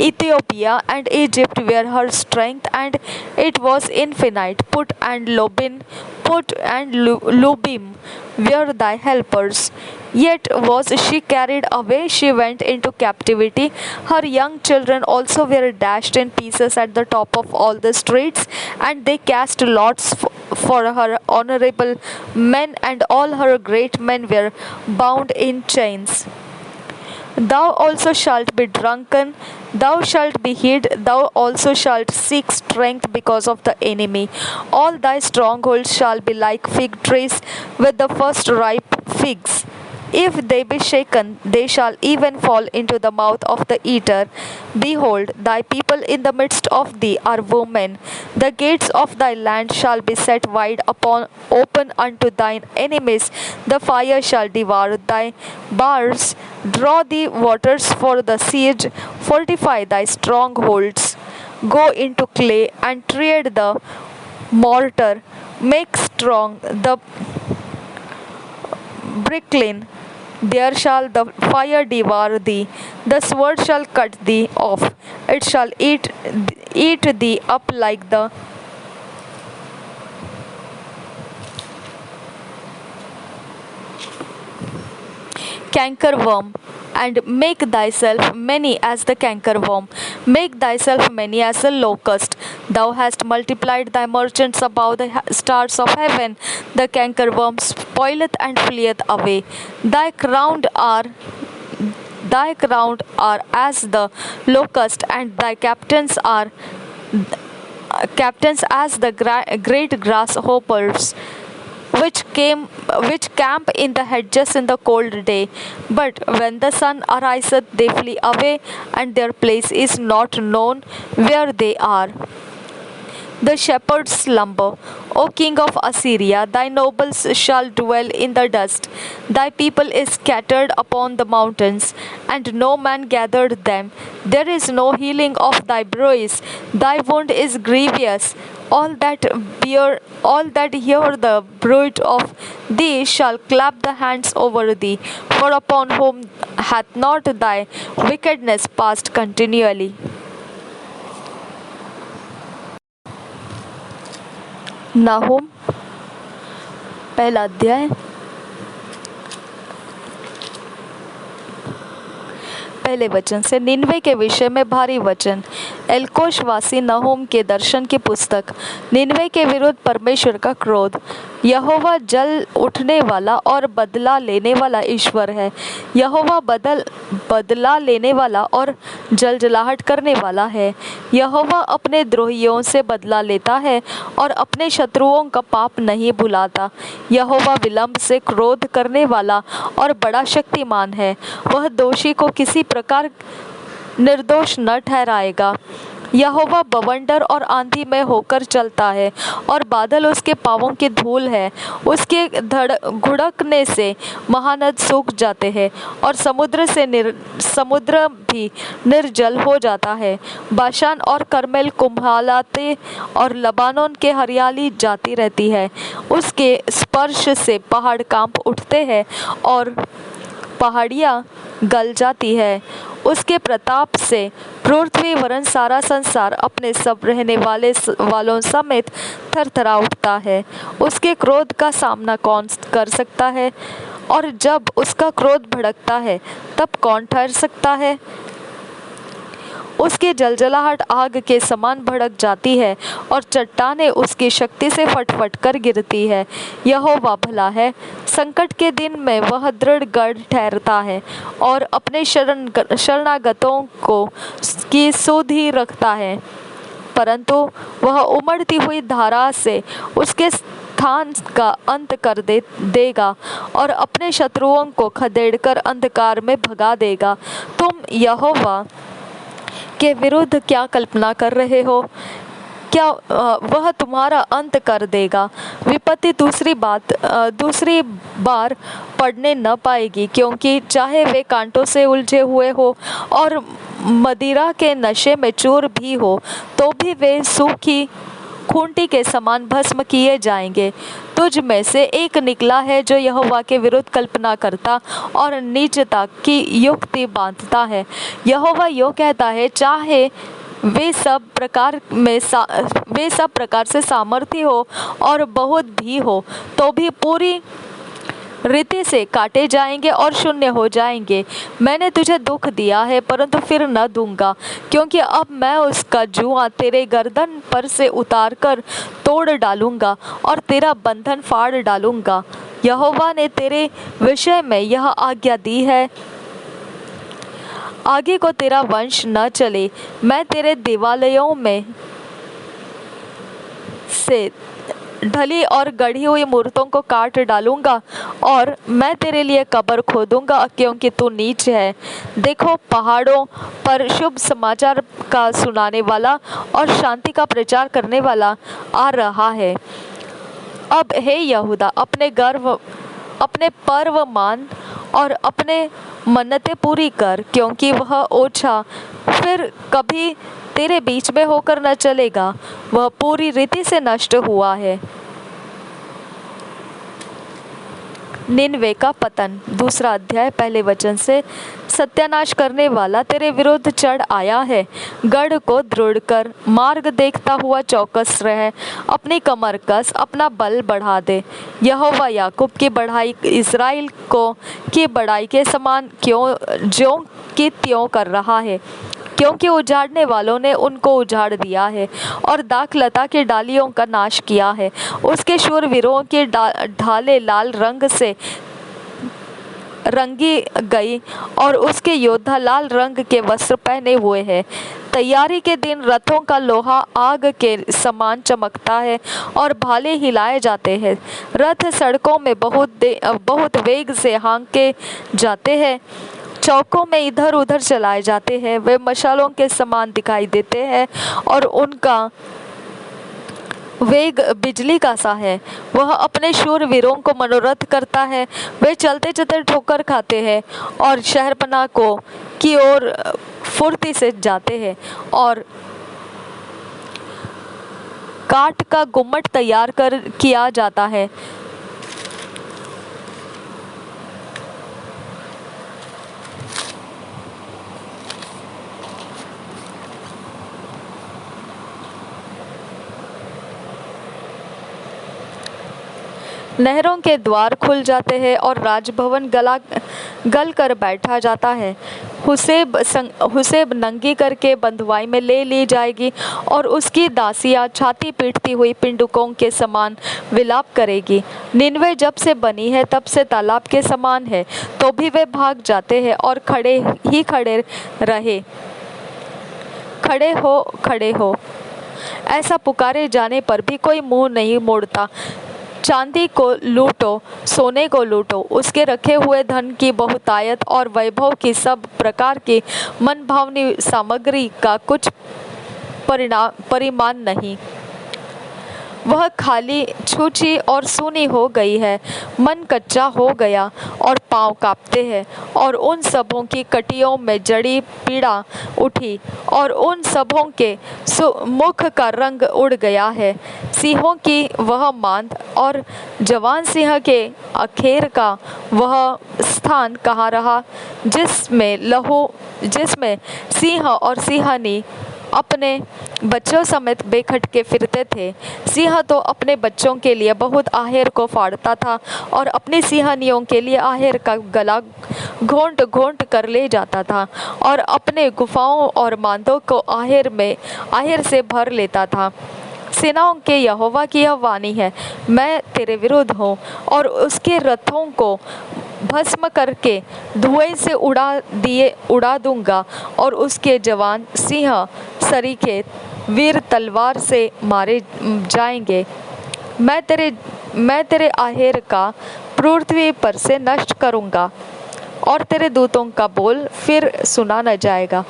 Ethiopia and Egypt were her strength, and it was infinite. Put and Lubim were thy helpers. Yet was she carried away, she went into captivity. Her young children also were dashed in pieces at the top of all the streets, and they cast lots for her honorable men, and all her great men were bound in chains. Thou also shalt be drunken, thou shalt be hid, thou also shalt seek strength because of the enemy. All thy strongholds shall be like fig trees with the first ripe figs. If they be shaken, they shall even fall into the mouth of the eater. Behold, thy people in the midst of thee are women. The gates of thy land shall be set wide open unto thine enemies. The fire shall devour thy bars. Draw thee waters for the siege. Fortify thy strongholds. Go into clay and tread the mortar. Make strong the bricklin. There shall the fire devour thee, the sword shall cut thee off, it shall eat thee up like the cankerworm, and make thyself many as the cankerworm, make thyself many as the locust. Thou hast multiplied thy merchants above the stars of heaven. The cankerworm spoileth and fleeth away. Thy crown are as the locust, and thy captains as the great grasshoppers, which camp in the hedges in the cold day. But when the sun ariseth, they flee away, and their place is not known where they are. The shepherds slumber. O king of Assyria, thy nobles shall dwell in the dust. Thy people is scattered upon the mountains, and no man gathered them. There is no healing of thy bruise. Thy wound is grievous. All that hear the bruit of thee shall clap the hands over thee, for upon whom hath not thy wickedness passed continually? नाहूम पहला अध्याय पहले वचन से। निनवे के विषय में भारी वचन। एलकोशवासी नहूम के दर्शन की पुस्तक। निनवे के विरुद्ध परमेश्वर का क्रोध। यहोवा जल उठने वाला और बदला लेने वाला ईश्वर है। यहोवा बदला लेने वाला और जलजलाहट करने वाला है। यहोवा अपने द्रोहियों से बदला लेता है और अपने शत्रुओं का पाप नहीं भुलाता। यहोवा विलंब से क्रोध करने वाला और बड़ा शक्तिमान है। वह दोषी को किसी प्रकार निर्दोष न ठहराएगा। यहोवा बवंडर और आंधी में होकर चलता है और बादल उसके पाँवों की धूल है। उसके घुड़कने से महानद सूख जाते हैं और समुद्र भी निर्जल हो जाता है। बाशान और कर्मेल कुम्हालाते और लबानोन के हरियाली जाती रहती है। उसके स्पर्श से पहाड़ कांप उठते हैं और पहाड़ियाँ गल जाती है। उसके प्रताप से पृथ्वी वरन सारा संसार अपने सब रहने वालों समेत थरथरा उठता है। उसके क्रोध का सामना कौन कर सकता है? और जब उसका क्रोध भड़कता है तब कौन ठहर सकता है? उसकी जलजलाहट आग के समान भड़क जाती है और चट्टानें उसकी शक्ति से फटफट कर गिरती है। यहोवा भला है, संकट के दिन में वह दृढ़ गढ़ ठहरता है और अपने शरणागतों को की सुधि रखता है। परंतु वह उमड़ती हुई धारा से उसके स्थान का अंत कर देगा और अपने शत्रुओं को खदेड़कर अंधकार में भगा देगा। तुम यहोवा के विरुद्ध क्या कल्पना कर रहे हो? क्या वह तुम्हारा अंत कर देगा? विपत्ति दूसरी बार पड़ने न पाएगी, क्योंकि चाहे वे कांटों से उलझे हुए हो और मदिरा के नशे में चूर भी हो, तो भी वे सूखी खूंटी के समान भस्म किए जाएंगे। तुझ में से एक निकला है जो यहोवा के विरुद्ध कल्पना करता और नीचता की युक्ति बांधता है। यहोवा यो कहता है, चाहे वे सब प्रकार से सामर्थी हो और बहुत भी हो, तो भी पूरी रीति से काटे जाएंगे और शून्य हो जाएंगे। मैंने तुझे दुख दिया है, परंतु फिर न दूंगा, क्योंकि अब मैं उसका जुआ तेरे गर्दन पर से उतार कर तोड़ डालूंगा और तेरा बंधन फाड़ डालूंगा। यहोवा ने तेरे विषय में यह आज्ञा दी है, आगे को तेरा वंश न चले। मैं तेरे देवालयों में से ढली और गढ़ी हुई मूर्तों को काट डालूंगा और मैं तेरे लिए कब्र खोदूंगा, क्योंकि तू नीच है। देखो, पहाड़ों पर शुभ समाचार का सुनाने वाला और शांति का प्रचार करने वाला आ रहा है। अब हे यहूदा, अपने पर्व मान और अपने मन्नतें पूरी कर, क्योंकि वह ओछा फिर कभी तेरे बीच में होकर न चलेगा, वह पूरी रीति से नष्ट हुआ है। निनवे का पतन, 2 अध्याय, पहले वचन से। सत्यानाश करने वाला तेरे विरुद्ध चढ़ आया है। गढ़ को दृढ़ कर, मार्ग देखता हुआ चौकस रह, अपनी कमर कस, अपना बल बढ़ा दे। यहोवा याकूब की बढ़ाई इस्राएल की बढ़ाई के समान ज्यों की त्यों कर रहा है, क्योंकि उजाड़ने वालों ने उनको उजाड़ दिया है और दाखलता की डालियों का नाश किया है। उसके शूरवीरों की ढालें लाल रंग से रंगी गई और उसके योद्धा लाल रंग के वस्त्र पहने हुए हैं। तैयारी के दिन रथों का लोहा आग के समान चमकता है और भाले हिलाए जाते हैं। रथ सड़कों में बहुत वेग से हाँके जाते हैं, चौकों में इधर उधर चलाए जाते हैं। वे मशालों के समान दिखाई देते हैं और उनका वेग बिजली का सा है। वह अपने शूरवीरों को मनोरथ करता है। वे चलते चलते ठोकर खाते हैं और शहरपनाह की ओर फुर्ती से जाते हैं और काठ का गुम्मट तैयार किया जाता है। नहरों के द्वार खुल जाते हैं और राजभवन गल कर बैठा जाता है। हुसेब नंगी करके बंधुआई में ले ली जाएगी और उसकी दासियां छाती पीटती हुई पिंडुकों के समान विलाप करेगी। निनवे जब से बनी है तब से तालाब के समान है, तो भी वे भाग जाते हैं और खड़े रहे। खड़े हो, ऐसा पुकारे जाने पर भी कोई मुंह नहीं मोड़ता। चांदी को लूटो, सोने को लूटो, उसके रखे हुए धन की बहुतायत और वैभव की सब प्रकार की मनभावनी सामग्री का कुछ परिमाण नहीं। वह खाली, छूछी और सूनी हो गई है। मन कच्चा हो गया और पांव कांपते हैं, और उन सबों की कटियों में जड़ी पीड़ा उठी और उन सबों के मुख का रंग उड़ गया है। सिंहों की वह मांद और जवान सिंह के अखेर का वह स्थान कहाँ रहा, जिसमें सिंह और सिंहनी अपने बच्चों समेत बेखटके फिरते थे। सिंह तो अपने बच्चों के लिए बहुत आहेर को फाड़ता था और अपनी सिंहनियों के लिए आहेर का गला घोंट घोंट कर ले जाता था और अपने गुफाओं और मांदों को आहेर से भर लेता था। सेनाओं के यहोवा की यह वाणी है, मैं तेरे विरुद्ध हूँ और उसके रथों को भस्म करके धुएं से उड़ा दूंगा और उसके जवान सिंह सरीखे वीर तलवार से मारे जाएंगे। मैं तेरे आहेर का पृथ्वी पर से नष्ट करूंगा और तेरे दूतों का बोल फिर सुना न जाएगा।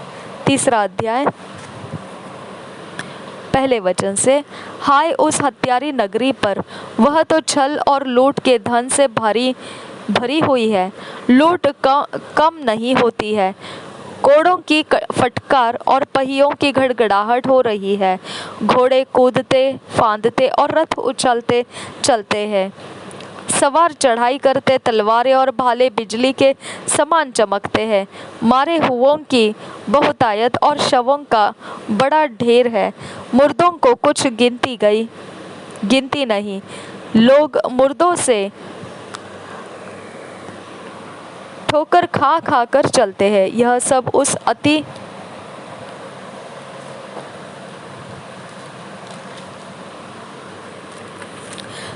3 अध्याय, पहले वचन से। हाय उस हत्यारी नगरी पर, वह तो छल और लूट के धन से भरी हुई है। लूट कम नहीं होती है। घोड़ों की फटकार और पहियों की गड़गड़ाहट हो रही है। घोड़े कूदते फांदते और रथ उछलते चलते हैं। सवार चढ़ाई करते, तलवारें और भाले बिजली के समान चमकते हैं। मारे हुओं की बहुतायत और शवों का बड़ा ढेर है। मुर्दों को कुछ गिनती नहीं। लोग मुर्दों से ठोकर खा कर चलते हैं। यह सब उस अति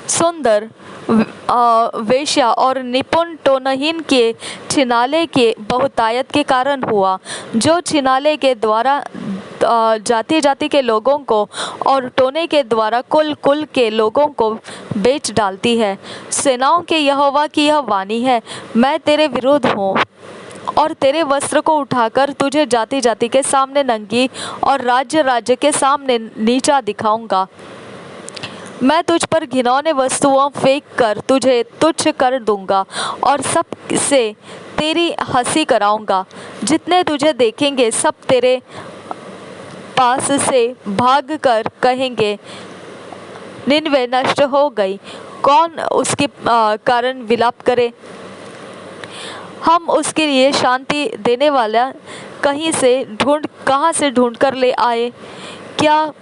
सुंदर वेश्या और निपुण टोनहीन के छिनाले के बहुतायत के कारण हुआ, जो छिनाले के द्वारा जाति जाति के लोगों को और टोने के द्वारा कुल कुल के लोगों को बेच डालती है। सेनाओं के यहोवा की यह वाणी है, मैं तेरे विरुद्ध हूँ और तेरे वस्त्र को उठाकर तुझे जाति जाति के सामने नंगी और राज्य राज्य के सामने नीचा दिखाऊंगा। मैं तुझ पर घिनौने वस्तुओं फेंक कर तुझे तुच्छ कर दूंगा और सब से तेरी हंसी कराऊंगा। जितने तुझे देखेंगे सब तेरे पास से भाग कर कहेंगे, निन्वे नष्ट हो गई, कौन उसके कारण विलाप करे। हम उसके लिए शांति देने वाला कहाँ से ढूंढ कर ले आए? क्या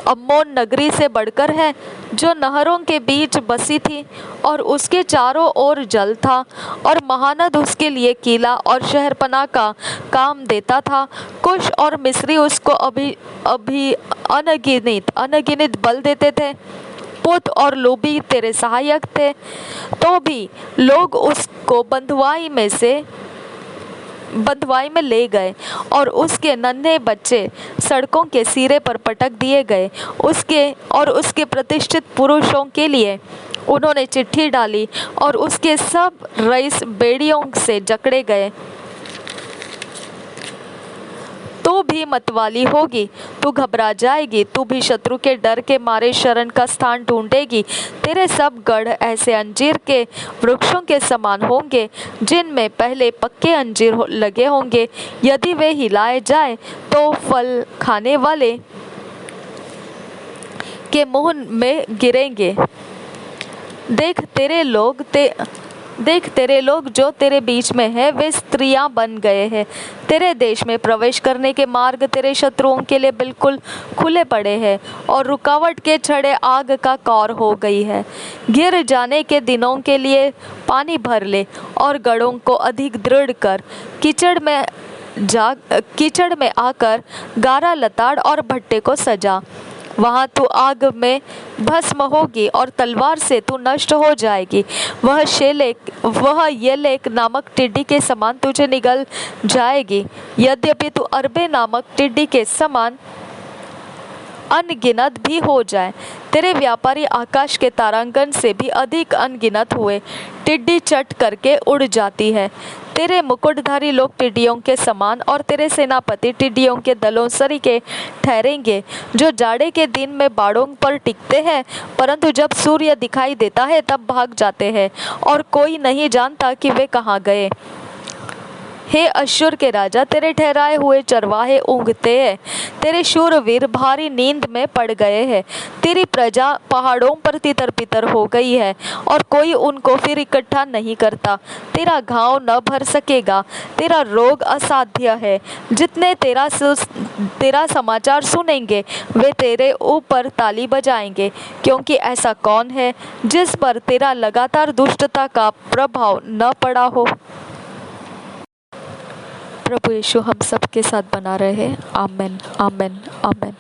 अम्मोन नगरी से बढ़कर है, जो नहरों के बीच बसी थी और उसके चारों ओर जल था और महानद उसके लिए किला और शहरपनाह का काम देता था। कुश और मिस्री उसको अभी अनगिनित बल देते थे। पुत और लोभी तेरे सहायक थे, तो भी लोग उसको बंधुआई में ले गए और उसके नन्हे बच्चे सड़कों के सिरे पर पटक दिए गए। उसके प्रतिष्ठित पुरुषों के लिए उन्होंने चिट्ठी डाली और उसके सब रईस बेड़ियों से जकड़े गए। तू भी मतवाली होगी, तू घबरा जाएगी, तू भी शत्रु के डर के मारे शरण का स्थान ढूंढेगी। तेरे सब गढ़ ऐसे अंजीर के वृक्षों के समान होंगे, जिनमें पहले पक्के अंजीर लगे होंगे। यदि वे हिलाए जाए तो फल खाने वाले के मुंह में गिरेंगे। देख तेरे लोग जो तेरे बीच में है, वे स्त्रियां बन गए हैं। तेरे देश में प्रवेश करने के मार्ग तेरे शत्रुओं के लिए बिल्कुल खुले पड़े हैं और रुकावट के छड़े आग का कौर हो गई है। गिर जाने के दिनों के लिए पानी भर ले और गढ़ों को अधिक दृढ़ कर। कीचड़ में आकर गारा लताड़ और भट्टे को सजा। वहाँ तू आग में भस्म होगी और तलवार से तू नष्ट हो जाएगी। वह येलेक नामक टिड्डी के समान तुझे निगल जाएगी। यद्यपि तू अरबे नामक टिड्डी के समान अनगिनत भी हो जाए। तेरे व्यापारी आकाश के तारांगण से भी अधिक अनगिनत हुए। टिड्डी चट करके उड़ जाती है। तेरे मुकुटधारी लोग टिड्डियों के समान और तेरे सेनापति टिड्डियों के दलों सरीखे ठहरेंगे, जो जाड़े के दिन में बाड़ों पर टिकते हैं, परंतु जब सूर्य दिखाई देता है तब भाग जाते हैं और कोई नहीं जानता कि वे कहाँ गए। हे अश्शूर के राजा, तेरे ठहराए हुए चरवाहे ऊँघते हैं। तेरे शूरवीर भारी नींद में पड़ गए हैं। तेरी प्रजा पहाड़ों पर तितर बितर हो गई है और कोई उनको फिर इकट्ठा नहीं करता। तेरा घाव न भर सकेगा, तेरा रोग असाध्य है। जितने तेरा समाचार सुनेंगे वे तेरे ऊपर ताली बजाएंगे, क्योंकि ऐसा कौन है जिस पर तेरा लगातार दुष्टता का प्रभाव न पड़ा हो। प्रभु यीशु हम सब के साथ बना रहे। आमेन, आमेन, आमेन।